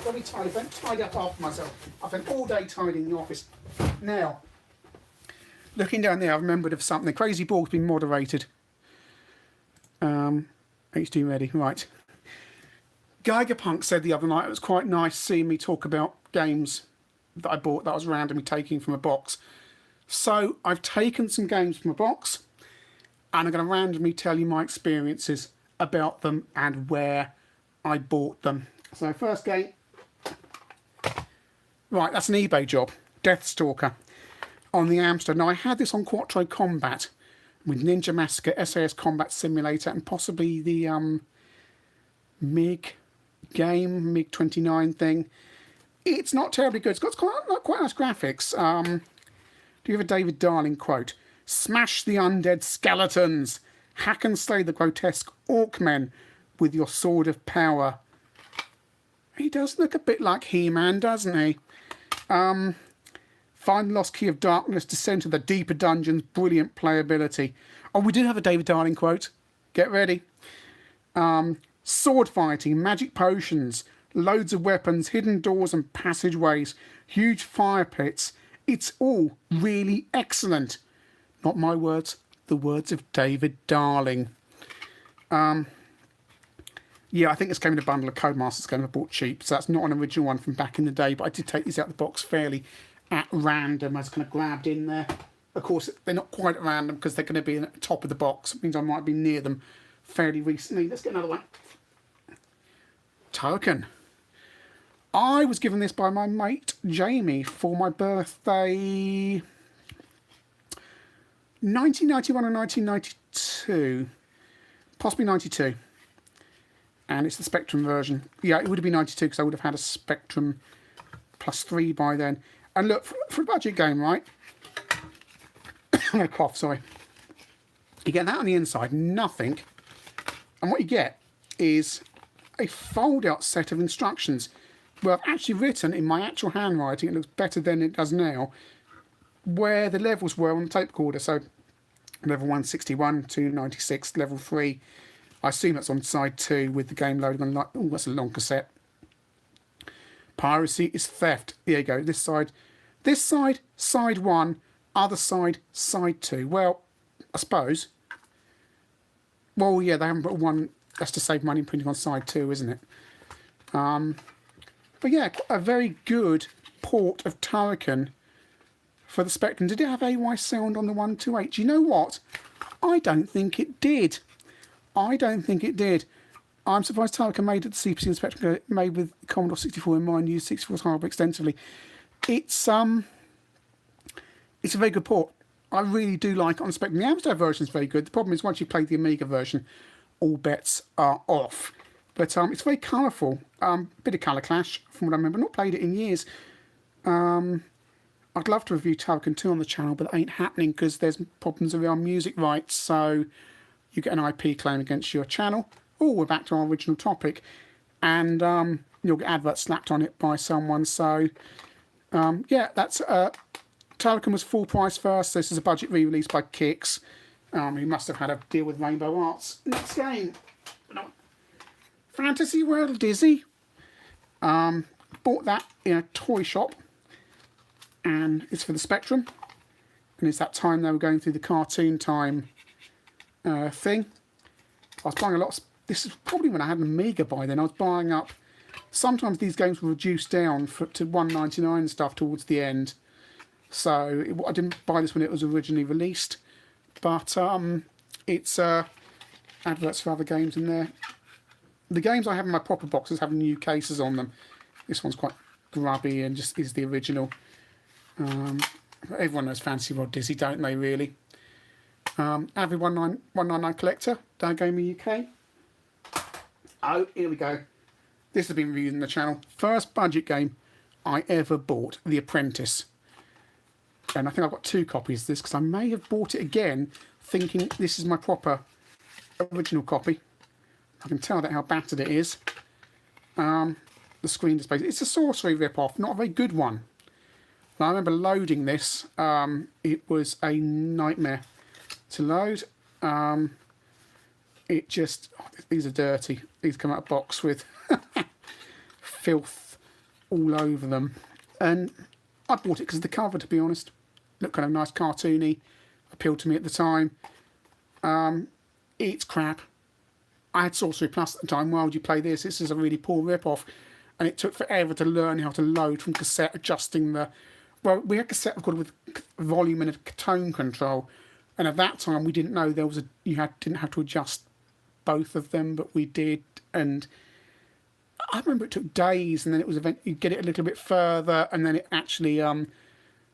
very tidy. I don't tidy up after myself. I spent all day tidying the office. Now, looking down there, I've remembered of something. The Crazy Ball's been moderated. HD ready, right. Geigerpunk said the other night it was quite nice seeing me talk about games that I bought that I was randomly taking from a box. So I've taken some games from a box and I'm going to randomly tell you my experiences about them and where I bought them. So first game, right, that's an eBay job, Deathstalker on the Amstrad. Now I had this on Quattro Combat with Ninja Massacre, SAS Combat Simulator, and possibly the MiG game, MiG-29 thing. It's not terribly good. It's got quite nice graphics. Do you have a David Darling quote? Smash the undead skeletons. Hack and slay the grotesque orc-men with your sword of power. He does look a bit like He-Man, doesn't he? Find the lost key of darkness, descend to the deeper dungeons, brilliant playability. Oh, we do have a David Darling quote. Get ready. Sword fighting, magic potions, loads of weapons, hidden doors and passageways, huge fire pits. It's all really excellent. Not my words, the words of David Darling. Yeah, I think this came in a bundle of Codemasters game I bought cheap, so that's not an original one from back in the day, but I did take these out of the box fairly at random. I was kind of grabbed in there. Of course, they're not quite at random because they're going to be at the top of the box. It means I might be near them fairly recently. Let's get another one. Token. I was given this by my mate Jamie for my birthday 1991 or 1992. Possibly 92. And it's the Spectrum version. Yeah, it would have been 92 because I would have had a Spectrum plus 3 by then. And look, for a budget game, right? I'm going to cough, sorry. You get that on the inside, nothing. And what you get is a fold-out set of instructions where I've actually written in my actual handwriting, it looks better than it does now, where the levels were on the tape recorder. So level 161, 296, level 3. I assume that's on side 2 with the game loading on. Oh, that's a long cassette. Piracy is theft. There you go. This side, side 1, other side, side 2. Well, I suppose. Well, yeah, they haven't put one. That's to save money printing on side 2, isn't it? But yeah, a very good port of Turrican for the Spectrum. Did it have AY sound on the 128? You know what? I don't think it did. I don't think it did. I'm surprised Turrican made it the CPC and Spectrum made with Commodore 64 in mind, used 64's hardware extensively. It's a very good port. I really do like it on the Spectrum. The Amstrad version is very good. The problem is once you play the Amiga version, all bets are off. But it's very colourful. Bit of colour clash from what I remember. Not played it in years. I'd love to review Turrican 2 on the channel, but it ain't happening because there's problems around music rights. So you get an IP claim against your channel. Oh, we're back to our original topic. And you'll get adverts slapped on it by someone. So, yeah, that's... Turrican was full price first. This is a budget re-release by Kix. He must have had a deal with Rainbow Arts. Next game. Fantasy World Dizzy. Bought that in a toy shop. And it's for the Spectrum. And it's that time they were going through the cartoon time thing. I was buying a lot of this is probably when I had an Amiga by then. I was buying up. Sometimes these games were reduced down to $1.99 stuff towards the end. So I didn't buy this when it was originally released, but it's adverts for other games in there. The games I have in my proper boxes have new cases on them. This one's quite grubby and just is the original. Everyone knows Fantasy Rod Dizzy, don't they, really? Avid 199 Collector, Down Gamer UK. Oh, here we go. This has been reviewed on the channel. First budget game I ever bought, The Apprentice. And I think I've got 2 copies of this because I may have bought it again thinking this is my proper original copy. I can tell that how battered it is. The screen display. It's a sorcery rip-off, not a very good one. And I remember loading this. It was a nightmare to load. It just... Oh, these are dirty. These come out of a box with filth all over them. And I bought it because of the cover, to be honest. Looked kind of nice, cartoony. Appealed to me at the time. It's crap. I had Sorcery Plus at the time. Why would you play this? This is a really poor rip-off. And it took forever to learn how to load from cassette, adjusting the... Well, we had cassette recorded with volume and a tone control. And at that time, we didn't know there was a... didn't have to adjust both of them, but we did. And I remember it took days, and then it was you'd get it a little bit further, and then it actually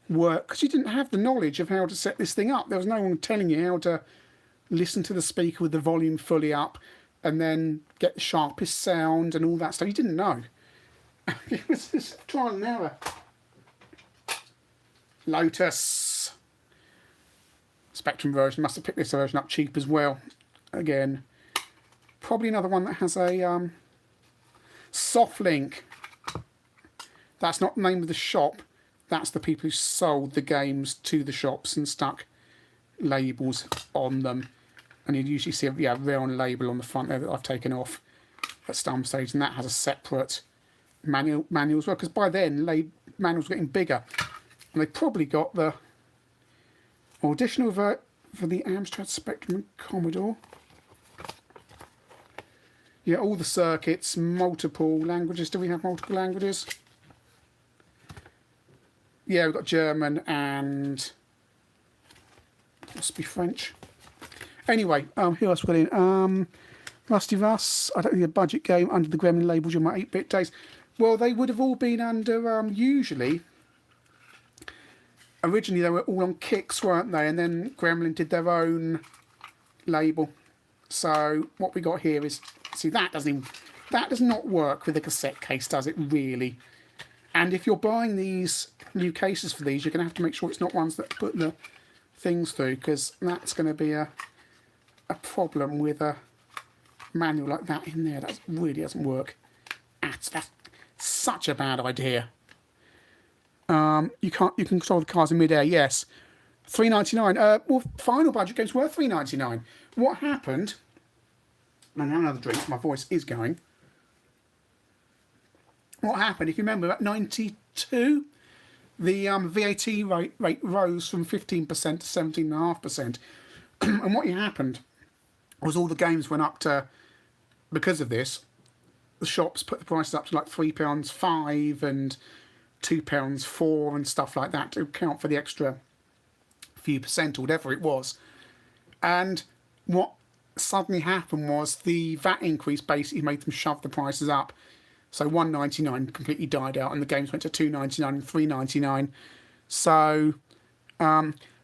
worked. Because you didn't have the knowledge of how to set this thing up. There was no one telling you how to listen to the speaker with the volume fully up, and then get the sharpest sound and all that stuff. You didn't know. It was just trial and error. Lotus. Spectrum version. Must have picked this version up cheap as well. Again, probably another one that has a soft link. That's not the name of the shop. That's the people who sold the games to the shops and stuck labels on them. And you'd usually see a round label on the front there that I've taken off at some stage, and that has a separate manual as well, because by then manuals were getting bigger, and they probably got the additional for the Amstrad Spectrum and Commodore. Yeah, all the circuits, multiple languages. Do we have multiple languages? Yeah, we've got German and must be French. Anyway, who else we got in? Rusty Russ. I don't think a budget game under the Gremlin label during my 8-bit days. Well, they would have all been under, usually. Originally, they were all on Kicks, weren't they? And then Gremlin did their own label. So what we got here is, see, that does not work with a cassette case, does it, really? And if you're buying these new cases for these, you're going to have to make sure it's not ones that put the things through, because that's going to be a problem with a manual like that in there. That really doesn't work. That's such a bad idea. You can control the cars in midair. Yes, $3.99. Well, final budget games were $3.99. What happened? And now another drink. My voice is going. What happened? If you remember, at 92, the VAT rate rose from 15% to 17.5%. And what happened was all the games went up to, because of this, the shops put the prices up to like £3.5 and £2.4 and stuff like that to account for the extra few percent or whatever it was. And what suddenly happened was the VAT increase basically made them shove the prices up. So $1.99 completely died out, and the games went to $2.99 and $3.99. So,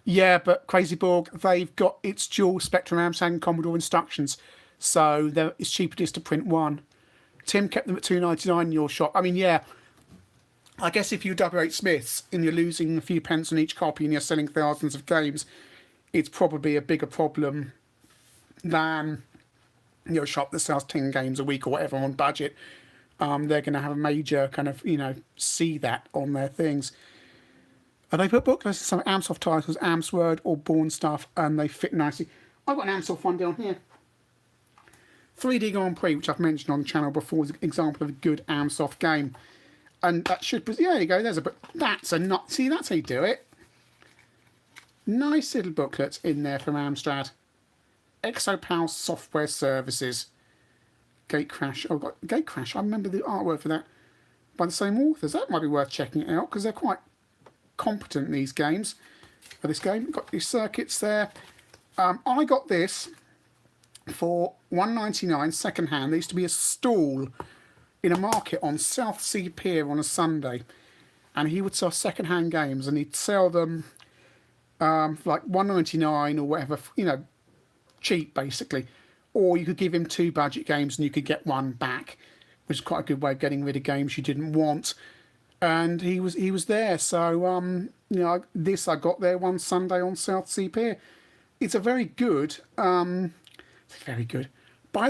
yeah, but Crazy Borg, they've got its dual Spectrum, Amstrad and Commodore instructions. So it's cheaper just to print one. Tim kept them at $2.99 in your shop. I mean, yeah, I guess if you're W.H. Smiths and you're losing a few pence on each copy and you're selling thousands of games, it's probably a bigger problem than your shop that sells 10 games a week or whatever on budget. They're going to have a major kind of, see that on their things. And they put booklets of some Amsoft titles, Amsword or Born stuff, and they fit nicely. I've got an Amsoft one down here. 3D Grand Prix, which I've mentioned on the channel before, is an example of a good Amsoft game. And that should... Yeah, there you go. There's a book. That's a not... See, that's how you do it. Nice little booklets in there from Amstrad. ExoPal Software Services. Gate Crash. Oh, got Gate Crash. I remember the artwork for that by the same authors. That might be worth checking it out because they're quite competent in these games. For this game, got these circuits there. I got this for $1.99 second hand. There used to be a stall in a market on South Sea Pier on a Sunday, and he would sell second hand games, and he'd sell them like $1.99 or whatever, you know, cheap basically. Or you could give him 2 budget games and you could get 1 back, which is quite a good way of getting rid of games you didn't want. And he was there. So you know, this I got there one Sunday on South Sea Pier. It's a very good, by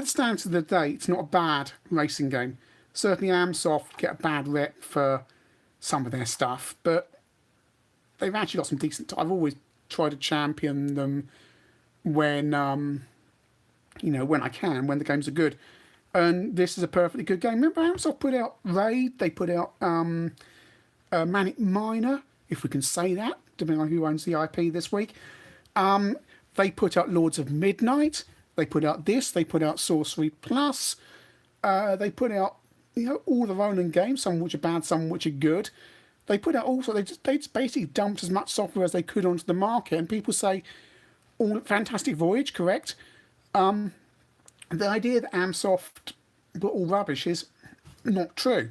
the standards of the day, it's not a bad racing game. Certainly Amsoft get a bad rep for some of their stuff, but they've actually got some decent. I've always tried to champion them when you know, when I can, when the games are good. And this is a perfectly good game. Remember Amsoft put out Raid, they put out Manic Miner, if we can say that, depending on who owns the IP this week. They put out Lords of Midnight, they put out this, they put out Sorcery Plus, they put out, you know, all the Roland games, some which are bad, some which are good. They put out also, they just basically dumped as much software as they could onto the market, and people say, all Fantastic Voyage, correct? The idea that Amsoft were all rubbish is not true,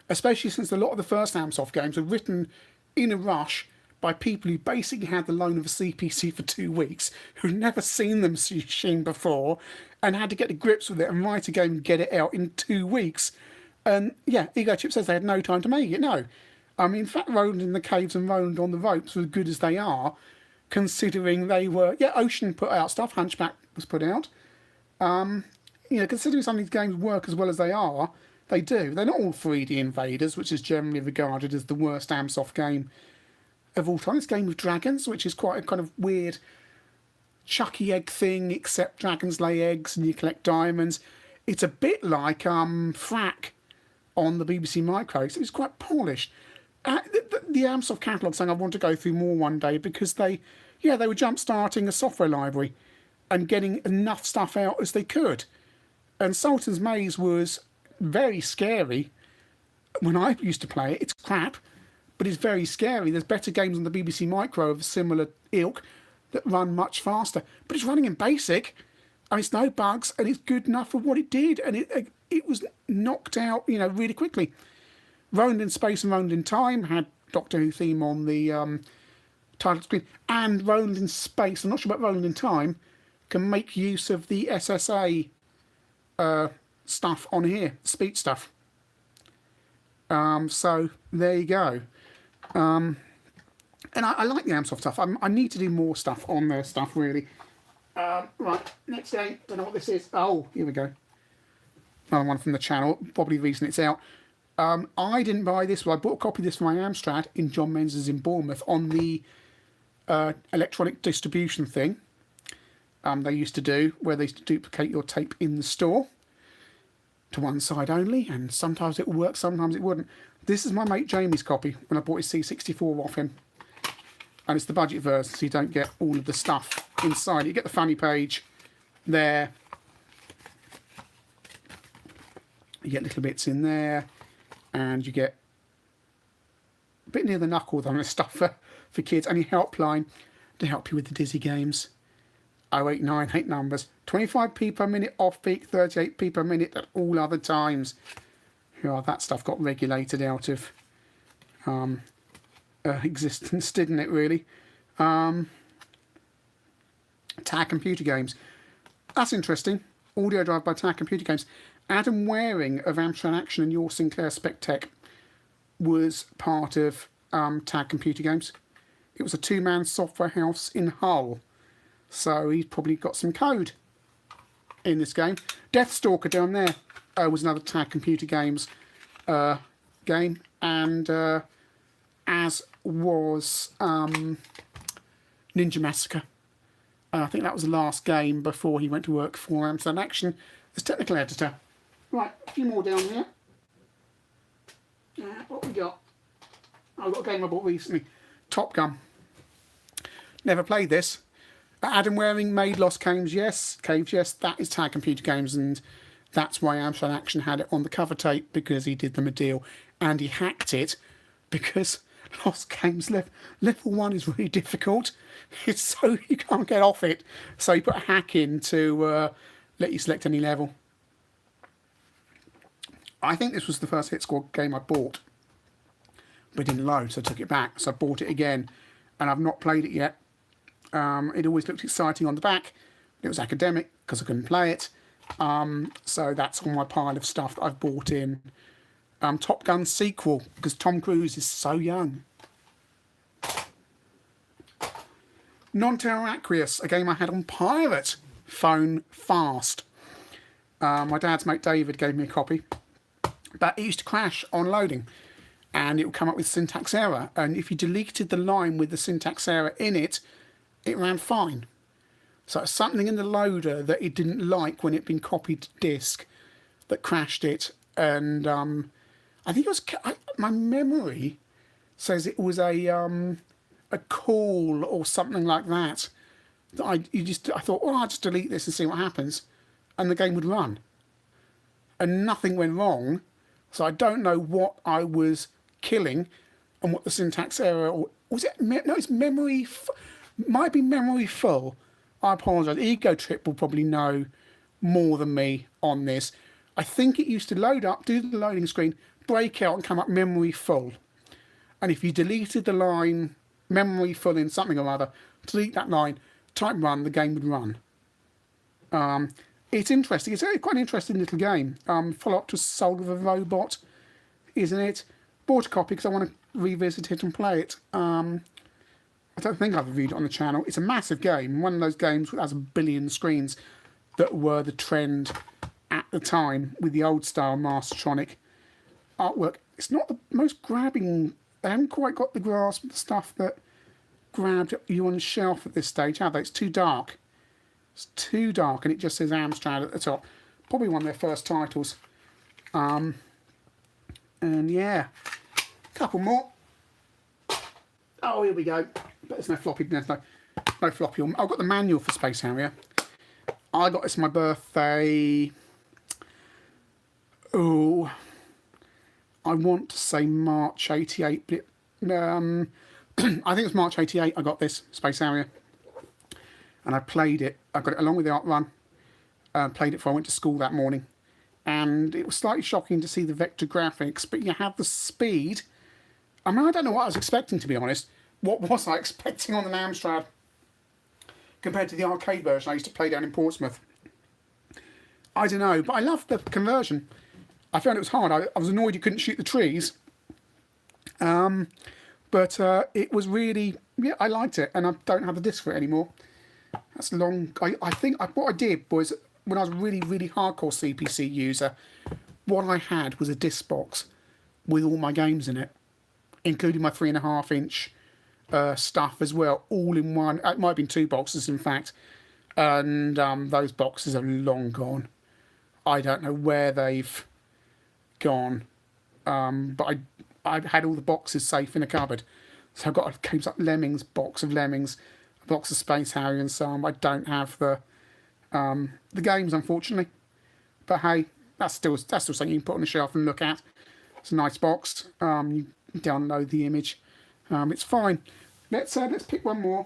especially since a lot of the first Amsoft games were written in a rush by people who basically had the loan of a CPC for 2 weeks, who'd never seen the machine before, and had to get to grips with it and write a game and get it out in 2 weeks. And yeah, Ego Chip says they had no time to make it. No. I mean, in fact, Roland in the Caves and Roland on the Ropes were as good as they are, considering they were... Yeah, Ocean put out stuff, Hunchback was put out. You know, considering some of these games work as well as they are, they do. They're not all 3D Invaders, which is generally regarded as the worst Amsoft game of all time. It's Game of Dragons, which is quite a kind of weird Chucky egg thing, except dragons lay eggs and you collect diamonds. It's a bit like Frack on the BBC Micro. So it's quite polished. The Amsoft catalogue saying I want to go through more one day because they were jump-starting a software library and getting enough stuff out as they could. And Sultan's Maze was very scary when I used to play it. It's crap, but it's very scary. There's better games on the BBC Micro of similar ilk that run much faster. But it's running in BASIC, and it's no bugs, and it's good enough for what it did. And it was knocked out, you know, really quickly. Roland in Space and Roland in Time had Doctor Who theme on the title screen. And Roland in Space, I'm not sure about Roland in Time, can make use of the SSA stuff on here, speech stuff. So there you go. And I like the Amsoft stuff. I need to do more stuff on their stuff, really. Right, next game. Don't know what this is. Oh, here we go. Another one from the channel. Probably the reason it's out. I didn't buy this, but I bought a copy of this for my Amstrad in John Menz's in Bournemouth on the electronic distribution thing they used to do, where they used to duplicate your tape in the store to one side only, and sometimes it would work, sometimes it wouldn't. This is my mate Jamie's copy when I bought his C64 off him, and it's the budget version, so you don't get all of the stuff inside. You get the funny page there, you get little bits in there, and you get a bit near the knuckle on this stuff for kids, and your helpline to help you with the Dizzy games. 0898 numbers, 25p per minute off peak, 38p per minute at all other times. Yeah, that stuff got regulated out of existence, didn't it, really? Tag Computer Games. That's interesting. Audio drive by Tag Computer Games. Adam Waring of Amstrad Action and Your Sinclair Spec Tech was part of Tag Computer Games. It was a 2-man software house in Hull. So he's probably got some code in this game. Deathstalker down there was another Tag Computer Games game. And as was Ninja Massacre. I think that was the last game before he went to work for Amstrad Action as technical editor. Right, a few more down here. What we got? I've got a game I bought recently. Top Gun. Never played this. Adam Waring made Lost Caves, yes. That is Tag Computer Games, and That's why Amstrad Action had it on the cover tape, because he did them a deal, and he hacked it because Lost Games level 1 is really difficult. It's so you can't get off it. So he put a hack in to let you select any level. I think this was the first Hit Squad game I bought, but it didn't load, so I took it back. So I bought it again, and I've not played it yet. It always looked exciting on the back. It was academic because I couldn't play it. So that's on my pile of stuff that I've bought in. Top Gun sequel, because Tom Cruise is so young. Non-Terror Aqueous, a game I had on pirate phone fast. My dad's mate David gave me a copy, but it used to crash on loading, and it would come up with syntax error, and if you deleted the line with the syntax error in it, it ran fine. So it's something in the loader that it didn't like when it'd been copied to disk that crashed it. And I think it was, my memory says it was a call or something like that. I thought, well, I'll just delete this and see what happens, and the game would run, and nothing went wrong. So I don't know what I was killing and what the syntax error, or was it? No, it's memory. Might be memory full. I apologise. Ego Trip will probably know more than me on this. I think it used to load up, do the loading screen, break out and come up memory full. And if you deleted the line memory full in something or other, delete that line, type run, the game would run. It's interesting. It's quite an interesting little game. Follow-up to Soul of a Robot, isn't it? Bought a copy because I want to revisit it and play it. I don't think I've reviewed it on the channel. It's a massive game. One of those games that has 1 billion screens that were the trend at the time with the old style Mastertronic artwork. It's not the most grabbing. They haven't quite got the grasp of the stuff that grabbed you on the shelf at this stage, have they? It's too dark. It's too dark, and it just says Amstrad at the top. Probably one of their first titles. And yeah, a couple more. Oh, here we go. But there's no floppy. There's no floppy. I've got the manual for Space Harrier. I got this for my birthday. Oh, I want to say March '88. But I think it was March '88. I got this Space Harrier, and I played it. I got it along with the Art Run. Played it before I went to school that morning, and it was slightly shocking to see the vector graphics. But you have the speed. I mean, I don't know what I was expecting, to be honest. What was I expecting on an Amstrad compared to the arcade version I used to play down in Portsmouth? I don't know, but I loved the conversion. I found it was hard. I was annoyed you couldn't shoot the trees. But it was really, yeah, I liked it, and I don't have the disc for it anymore. That's long. I think what I did was, when I was a really, really hardcore CPC user, what I had was a disc box with all my games in it, including my 3.5-inch stuff as well, all in one. It might have been 2 boxes, in fact, and those boxes are long gone. I don't know where they've gone, but I had all the boxes safe in a cupboard. So I've got a games like Lemmings, box of Lemmings, a box of Space Harrier and so on. I don't have the games, unfortunately. But hey, that's still something you can put on the shelf and look at. It's a nice box. You download the image. It's fine. Let's pick one more.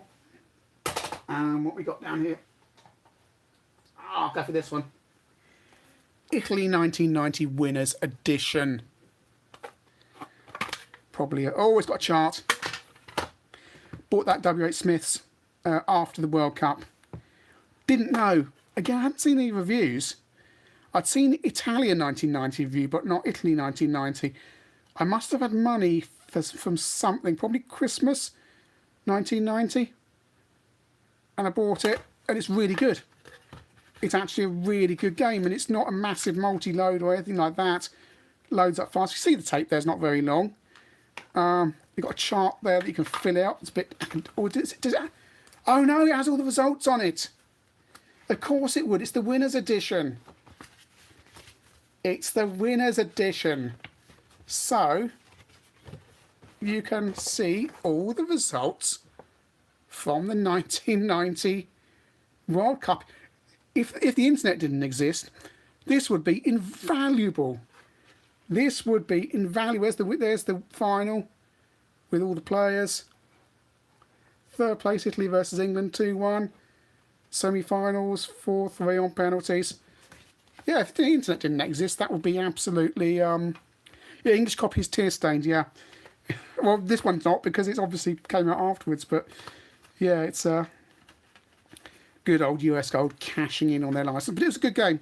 What we got down here? I'll go for this one. Italy 1990 Winners Edition. Probably. Oh, it's got a chart. Bought that W.H. Smith's after the World Cup. Didn't know. Again, I hadn't seen any reviews. I'd seen Italian 1990 review, but not Italy 1990. I must have had money from something, probably Christmas 1990. And I bought it, and it's really good. It's actually a really good game, and it's not a massive multi-load or anything like that. Loads up fast. You see the tape there's not very long. You've got a chart there that you can fill out. It's a bit... oh no, it has all the results on it. Of course it would. It's the Winners Edition. It's the Winners Edition. So, you can see all the results from the 1990 World Cup. If the internet didn't exist, This would be invaluable. This would be invaluable. There's the final with all the players. Third place, Italy versus England, 2-1. Semi-finals, 4-3 on penalties. Yeah, if the internet didn't exist, that would be absolutely... yeah, English copy is tear-stained, yeah. Well, this one's not, because it's obviously came out afterwards, but yeah, it's good old US Gold cashing in on their license. But it was a good game.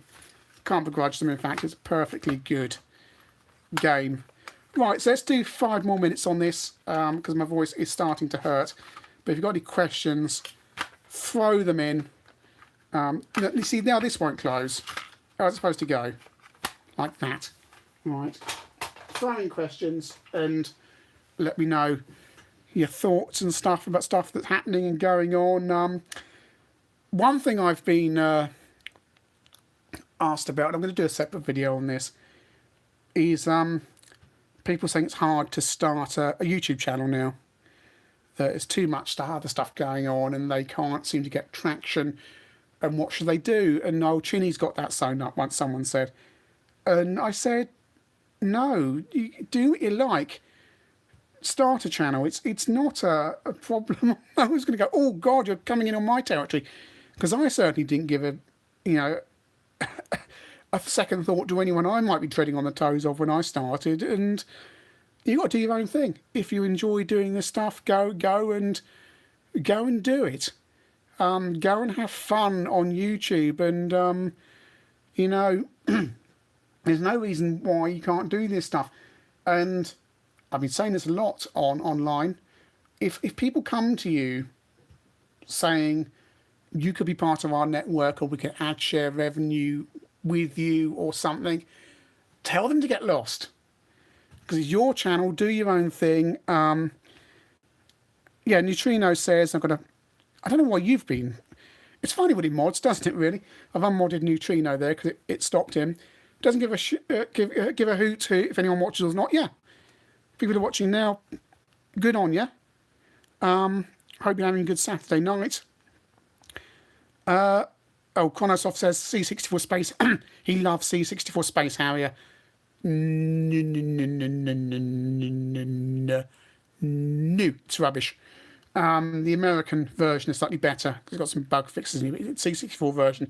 Can't begrudge them, in fact. It's a perfectly good game. Right, so let's do 5 more minutes on this, because my voice is starting to hurt. But if you've got any questions, throw them in. You see, now this won't close. How it's supposed to go. Like that. Right. Throw in questions and let me know your thoughts and stuff about stuff that's happening and going on. One thing I've been asked about, and I'm going to do a separate video on this, is people saying it's hard to start a YouTube channel now. That there's too much other stuff going on and they can't seem to get traction. And what should they do? And old Chinny's got that sewn up once, someone said. And I said, no, you do what you like. Start a channel. It's not a problem. I was going to go, oh God, you're coming in on my territory. Because I certainly didn't give a second thought to anyone I might be treading on the toes of when I started. And you got to do your own thing. If you enjoy doing this stuff, go and do it. Go and have fun on YouTube, and there's no reason why you can't do this stuff. And I've been saying this a lot online. If people come to you saying you could be part of our network, or we can ad share revenue with you or something, tell them to get lost. Because it's your channel, do your own thing. Yeah, Neutrino says, I don't know why you've been... It's funny what he mods, doesn't it, really? I've unmodded Neutrino there because it stopped him. Doesn't give a hoot if anyone watches or not. Yeah. People are watching now. Good on you. Hope you're having a good Saturday night. Chronosoft says C64 Space. He loves C64 Space Harrier. No, it's rubbish. The American version is slightly better. It's got some bug fixes in it. The C64 version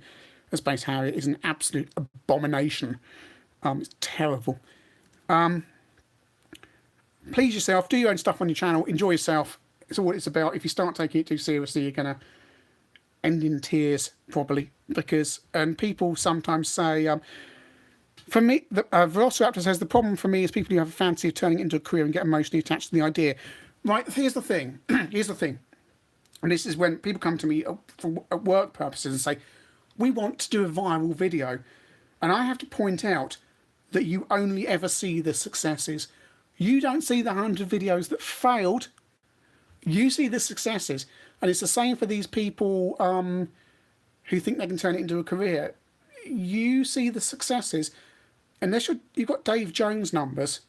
of Space Harrier is an absolute abomination. It's terrible. Please yourself. Do your own stuff on your channel. Enjoy yourself. It's all it's about. If you start taking it too seriously, you're going to end in tears, probably. And people sometimes say... for me, Velociraptor says, the problem for me is people who have a fancy of turning it into a career and get emotionally attached to the idea. Right, here's the thing. Here's the thing. And this is when people come to me for work purposes and say, we want to do a viral video. And I have to point out that you only ever see the successes. You don't see the 100 videos that failed. You see the successes. And it's the same for these people who think they can turn it into a career. You see the successes. Unless you've got Dave Jones numbers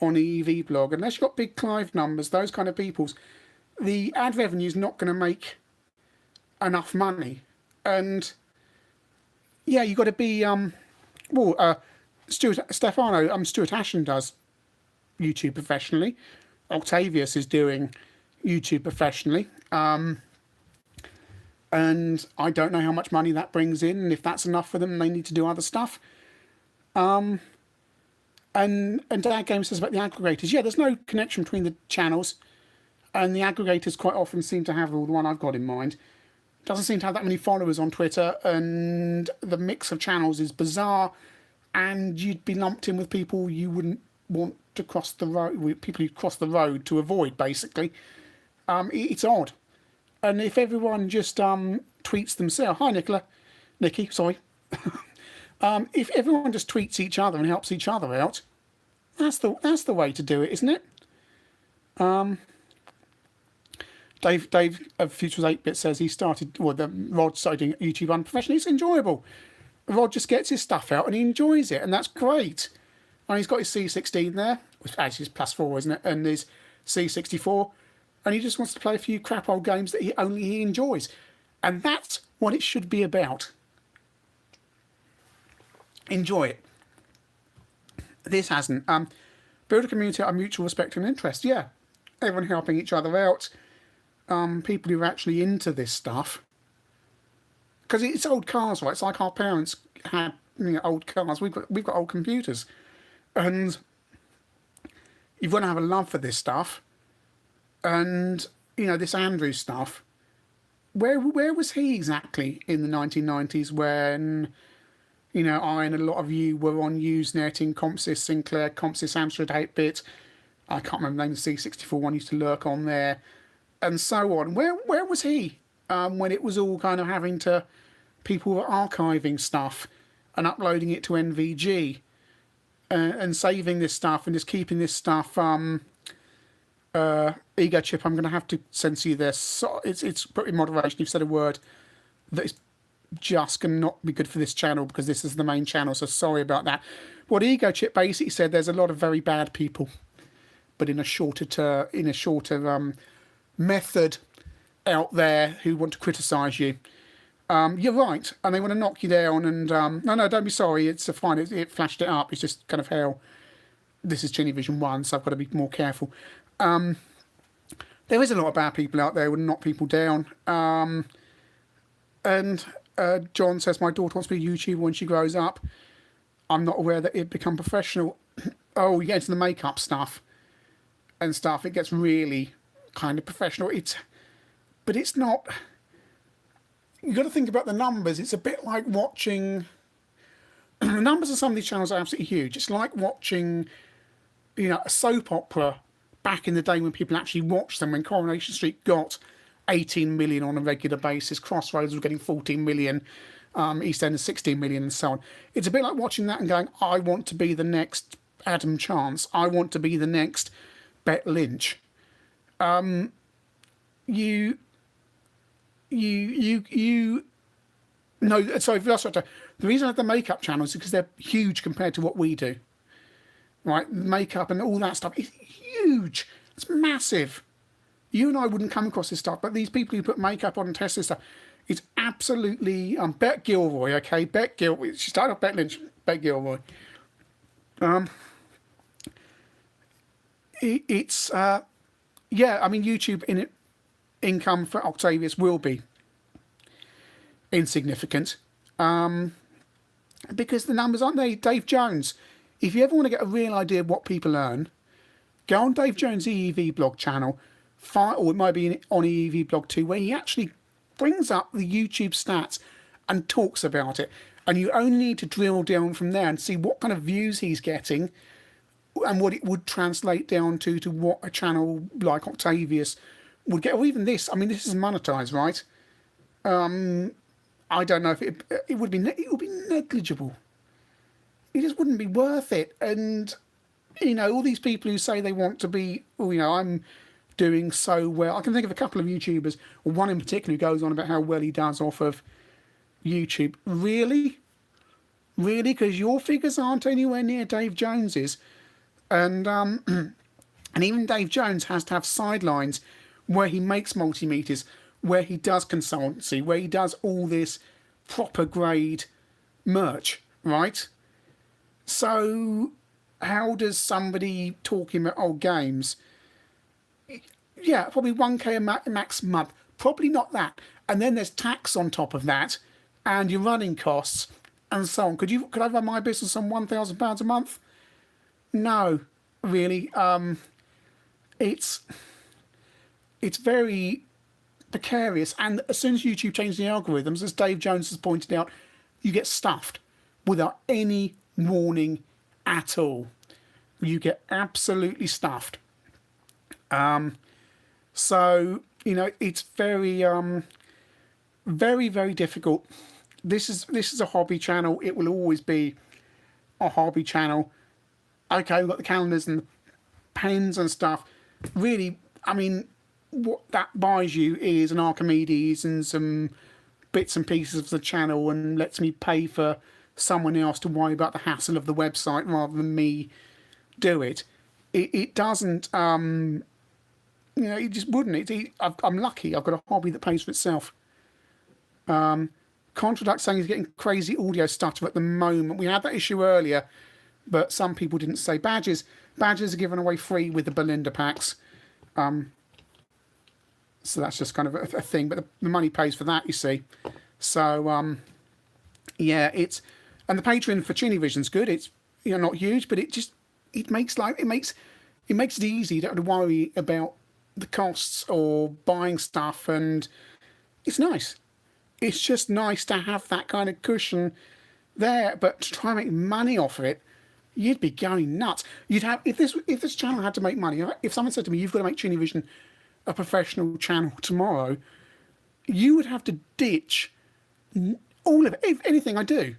on the EV blog, unless you've got Big Clive numbers, those kind of people's, the ad revenue is not going to make enough money. And yeah, you've got to be Stuart Ashen does YouTube professionally. Octavius is doing YouTube professionally. And I don't know how much money that brings in, and if that's enough for them, they need to do other stuff. And Dad Game says about the aggregators. Yeah, there's no connection between the channels, and the aggregators quite often seem to have the one I've got in mind. Doesn't seem to have that many followers on Twitter, and the mix of channels is bizarre, and you'd be lumped in with people you wouldn't want to cross the road, people who cross the road to avoid, basically. It's odd. And if everyone just tweets themselves... Hi, Nikki, sorry. If everyone just tweets each other and helps each other out, that's the way to do it, isn't it? Dave of Futures 8-Bit says he started... Well, Rod started doing YouTube unprofessionally. It's enjoyable. Rod just gets his stuff out and he enjoys it, and that's great. And he's got his C16 there, which actually is +4, isn't it? And his C64... And he just wants to play a few crap old games that only he enjoys. And that's what it should be about. enjoy it. This hasn't. Build a community out of mutual respect and interest. Yeah, everyone helping each other out. People who are actually into this stuff. Because it's old cars, right? It's like our parents had old cars. We've got old computers, and you've got to have a love for this stuff. And this Andrew stuff. Where was he exactly in the 1990s when I and a lot of you were on Usenet in Comsys, Sinclair, Comsys, Amstrad 8-bit. I can't remember the name of the C64 one used to lurk on there, and so on. Where was he when it was all kind of having to, people were archiving stuff and uploading it to NVG and saving this stuff and just keeping this stuff. Ego Chip, I'm going to have to censor you this. So it's put in moderation. You've said a word that is just going to not be good for this channel because this is the main channel, so sorry about that. What Ego Chip basically said, there's a lot of very bad people, but in a shorter method out there who want to criticise you. You're right, and they want to knock you down. And no, don't be sorry. It's fine. It flashed it up. It's just kind of how this is Chinny Vision 1, so I've got to be more careful. There is a lot of bad people out there who knock people down. And John says, my daughter wants to be a YouTuber when she grows up. I'm not aware that it'd become professional. Oh, you get into the makeup stuff and stuff. It gets really kind of professional. But it's not. You've got to think about the numbers. It's a bit like watching. The numbers of some of these channels are absolutely huge. It's like watching, a soap opera back in the day when people actually watched them, when Coronation Street got 18 million on a regular basis, Crossroads was getting 14 million, EastEnders 16 million, and so on. It's a bit like watching that and going, I want to be the next Adam Chance. I want to be the next Bet Lynch. No, sorry, Velociraptor. The reason I have the makeup channels is because they're huge compared to what we do. Right, makeup and all that stuff is huge. It's massive. You and I wouldn't come across this stuff, but these people who put makeup on and test this stuff, it's absolutely Bet Gilroy. Okay, Bet Gilroy. She started off Bet Lynch, Bet Gilroy. YouTube income for Octavius will be insignificant because the numbers aren't there. Dave Jones. If you ever want to get a real idea of what people earn, go on Dave Jones' EEV blog channel, or it might be on EEV blog too, where he actually brings up the YouTube stats and talks about it. And you only need to drill down from there and see what kind of views he's getting and what it would translate down to what a channel like Octavius would get, or even this. I mean, this is monetized, right? I don't know if it would be negligible. It just wouldn't be worth it. And all these people who say they want to be, I'm doing so well. I can think of a couple of YouTubers, or one in particular who goes on about how well he does off of YouTube. Really? Because your figures aren't anywhere near Dave Jones's. And and even Dave Jones has to have sidelines where he makes multimeters, where he does consultancy, where he does all this proper grade merch, right? So how does somebody talking about old games? Yeah, probably 1K a max month. Probably not that. And then there's tax on top of that, and your running costs, and so on. Could I run my business on £1,000 a month? No, really. It's very precarious. And as soon as YouTube changes the algorithms, as Dave Jones has pointed out, you get stuffed without any warning at all. You get absolutely stuffed. So it's very very, very difficult. This is a hobby channel. It will always be a hobby channel. Okay, we've got the calendars and the pens and stuff. Really, I mean, what that buys you is an Archimedes and some bits and pieces of the channel, and lets me pay for someone else to worry about the hassle of the website rather than me do it. It doesn't, it just wouldn't. I'm lucky. I've got a hobby that pays for itself. Contraduct saying he's getting crazy audio stutter at the moment. We had that issue earlier, but some people didn't say. Badges are given away free with the Belinda packs. So that's just kind of a thing, but the money pays for that, you see. So, yeah, and the Patreon for Tunevision's good. It's, not huge, but it makes it easy. You don't have to worry about the costs or buying stuff, and it's nice. It's just nice to have that kind of cushion there, but to try and make money off of it, you'd be going nuts. You'd have, if this channel had to make money, if someone said to me, you've got to make Tunevision a professional channel tomorrow, you would have to ditch all of it, anything I do,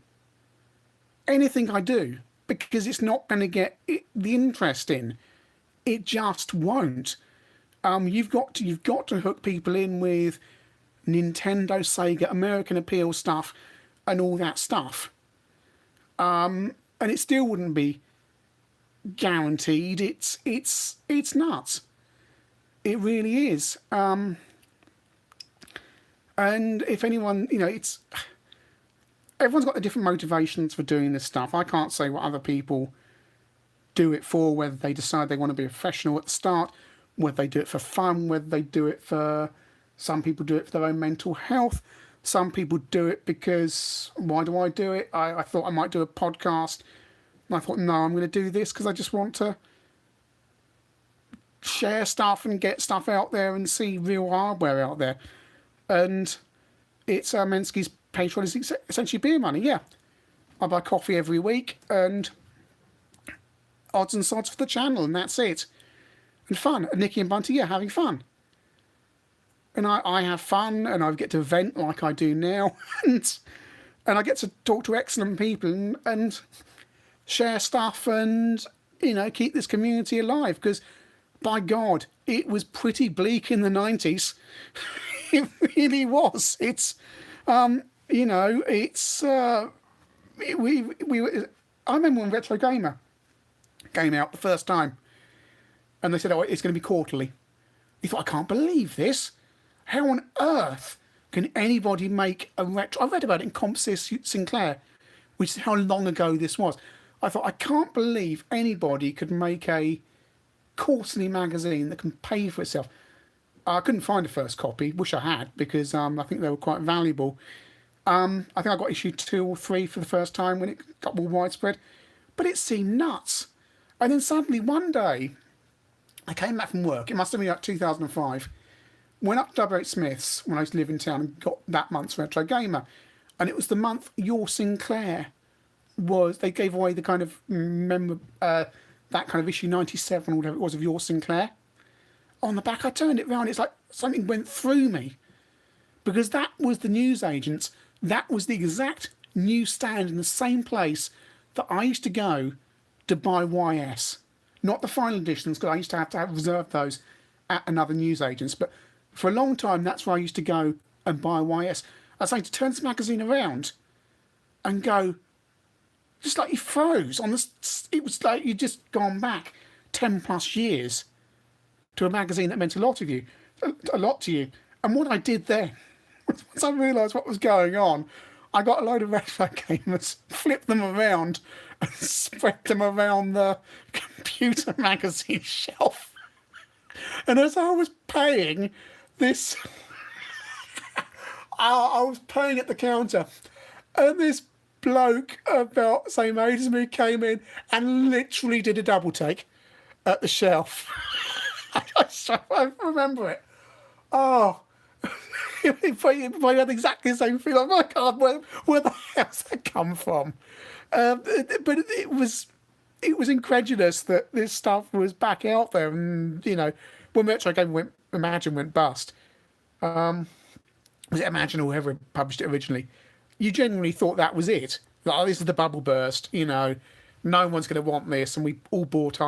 because it's not going to get the interest in. It just won't. You've got to hook people in with Nintendo, Sega, American Appeal stuff, and all that stuff. And it still wouldn't be guaranteed. It's nuts. It really is. And if anyone, everyone's got different motivations for doing this stuff. I can't say what other people do it for, whether they decide they want to be a professional at the start, whether they do it for fun, whether they do it for, some people do it for their own mental health. Some people do it because, why do I do it? I thought I might do a podcast. And I thought, no, I'm going to do this because I just want to share stuff and get stuff out there and see real hardware out there. And it's Mensky's Patreon is essentially beer money, yeah. I buy coffee every week and odds and sods for the channel, and that's it. And fun. And Nicky and Bunty, yeah, having fun. And I have fun, and I get to vent like I do now, and I get to talk to excellent people and share stuff and, keep this community alive, because, by God, it was pretty bleak in the 90s. It really was. It's, it's, I remember when Retro Gamer came out the first time, and they said, oh, it's going to be quarterly. You thought, I can't believe this. How on earth can anybody make a retro? I read about it in CompSys Sinclair, which is how long ago this was. I thought, I can't believe anybody could make a quarterly magazine that can pay for itself. I couldn't find a first copy. Wish I had, because I think they were quite valuable. I think I got issue 2 or 3 for the first time when it got more widespread. But it seemed nuts. And then suddenly one day, I came back from work. It must have been like 2005. Went up to W.H. Smith's when I used to live in town and got that month's Retro Gamer. And it was the month Your Sinclair was, they gave away the kind of, that kind of issue 97 or whatever it was of Your Sinclair. On the back, I turned it round. It's like something went through me. Because that was the newsagents. That was the exact newsstand in the same place that I used to go to buy YS. Not the final editions, because I used to have reserved those at another newsagent's. But for a long time, that's where I used to go and buy YS. I was saying, to turn this magazine around and go, just like you froze on this. It was like you'd just gone back 10 plus years to a magazine that meant a lot to you. And what I did then, once I realised what was going on, I got a load of retro gamers, flipped them around, and spread them around the computer magazine shelf. And as I was paying this, I was paying at the counter, and this bloke about the same age as me came in and literally did a double take at the shelf. I remember it. Oh, if I had exactly the same feeling, oh my God, where the hell's that come from? But it was incredulous that this stuff was back out there. And, when Retro Game Imagine went bust, was it Imagine or whoever published it originally, you genuinely thought that was it. Like, oh, this is the bubble burst, no one's going to want this. And we all bought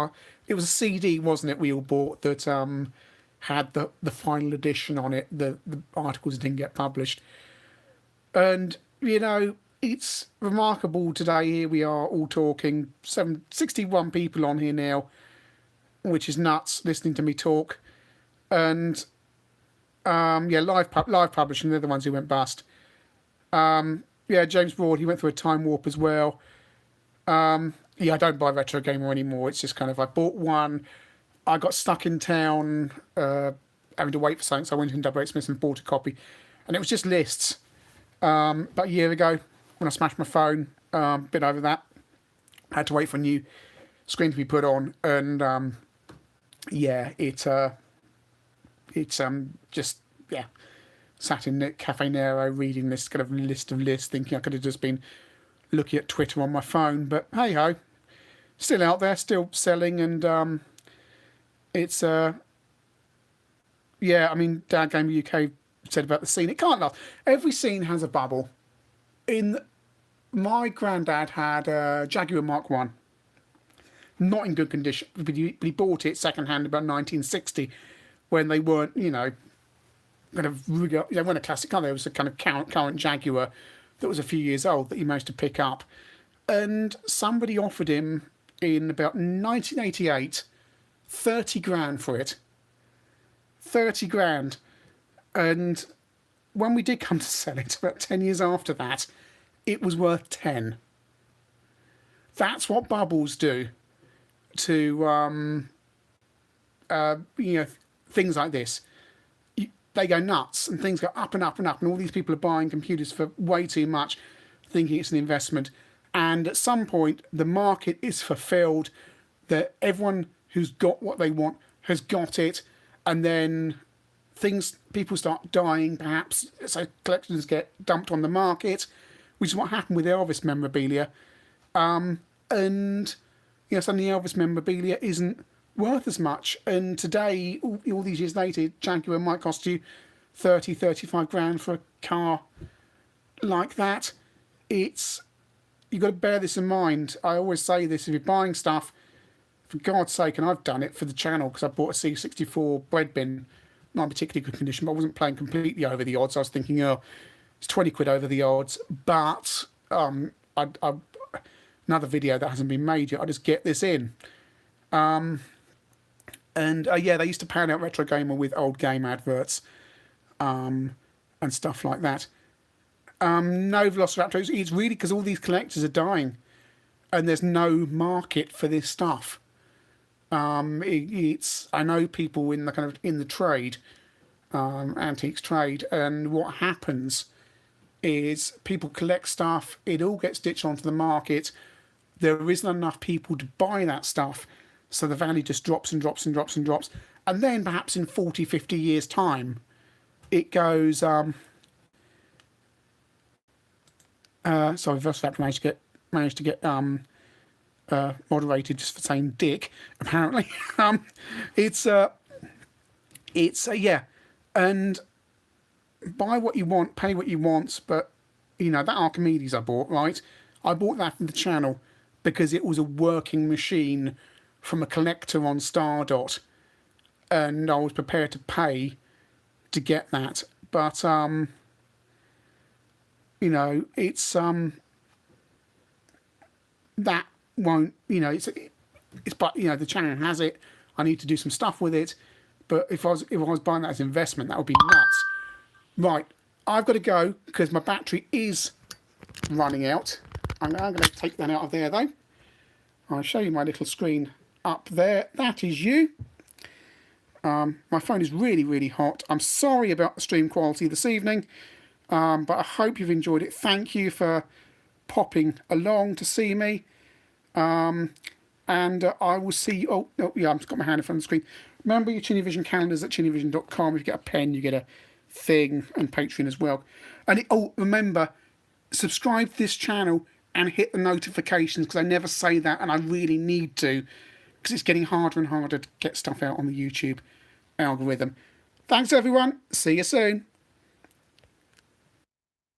it was a CD, wasn't it, we all bought that had the final edition on it. The articles didn't get published. And, it's remarkable today. Here we are all talking, 61 people on here now, which is nuts, listening to me talk. And, live publishing, they're the ones who went bust. Yeah, James Broad, he went through a time warp as well. Yeah, I don't buy Retro Gamer anymore. It's just kind of, I bought one. I got stuck in town having to wait for something, so I went in WH Smith and bought a copy. And it was just lists. About a year ago, when I smashed my phone, bit over that, I had to wait for a new screen to be put on. And yeah, it's just, yeah, sat in Cafe Nero reading this kind of list of lists, thinking I could have just been looking at Twitter on my phone. But hey ho, still out there, still selling, and it's yeah. I mean, Dad Gamer UK said about the scene, it can't last. Every scene has a bubble. My granddad had a Jaguar Mark One, not in good condition, but he bought it second hand about 1960, when they weren't, you know, kind of, they weren't a classic car. There was a kind of current Jaguar that was a few years old that he managed to pick up, and somebody offered him in about 1988 30 grand for it. 30 grand. And when we did come to sell it, about 10 years after that, it was worth 10. That's what bubbles do to, you know, things like this. They go nuts, and things go up and up and up, and all these people are buying computers for way too much, thinking it's an investment. And at some point, the market is fulfilled, that everyone who's got what they want has got it, and then people start dying, perhaps, so collections get dumped on the market, which is what happened with Elvis memorabilia. And you know, suddenly Elvis memorabilia isn't worth as much. And today, all these years later, Jaguar might cost you 30, 35 grand for a car like that. You've got to bear this in mind. I always say this: if you're buying stuff, for God's sake, and I've done it for the channel because I bought a C64 bread bin, not in particularly good condition, but I wasn't playing completely over the odds. I was thinking, oh, it's 20 quid over the odds. But another video that hasn't been made yet, I just get this in. And yeah, they used to pound out Retro Gamer with old game adverts and stuff like that. No Velociraptor. It's really because all these collectors are dying, and there's no market for this stuff. I know people in the trade, antiques trade, and what happens is people collect stuff. It all gets ditched onto the market. There isn't enough people to buy that stuff, so the value just drops and drops and drops and drops. And then perhaps in 40, 50 years' time, it goes. Sorry, Velociraptor managed to get moderated just for saying dick. Apparently, yeah, and buy what you want, pay what you want. But you know that Archimedes I bought, right? I bought that from the channel because it was a working machine from a collector on Stardot, and I was prepared to pay to get that. But you know, it's that won't, you know, it's but you know, the channel has it. I need to do some stuff with it. But if I was buying that as investment, that would be nuts. Right, I've got to go because my battery is running out. I'm going to take that out of there though. I'll show you my little screen up there. That is you. My phone is really, really hot. I'm sorry about the stream quality this evening, but I hope you've enjoyed it. Thank you for popping along to see me. And I will see you. Oh, no, yeah, I've got my hand in front of the screen. Remember your Chinevision calendars at chinevision.com. If you get a pen, you get a thing, and Patreon as well. And remember, subscribe to this channel and hit the notifications, because I never say that, and I really need to, because it's getting harder and harder to get stuff out on the YouTube algorithm. Thanks, everyone. See you soon.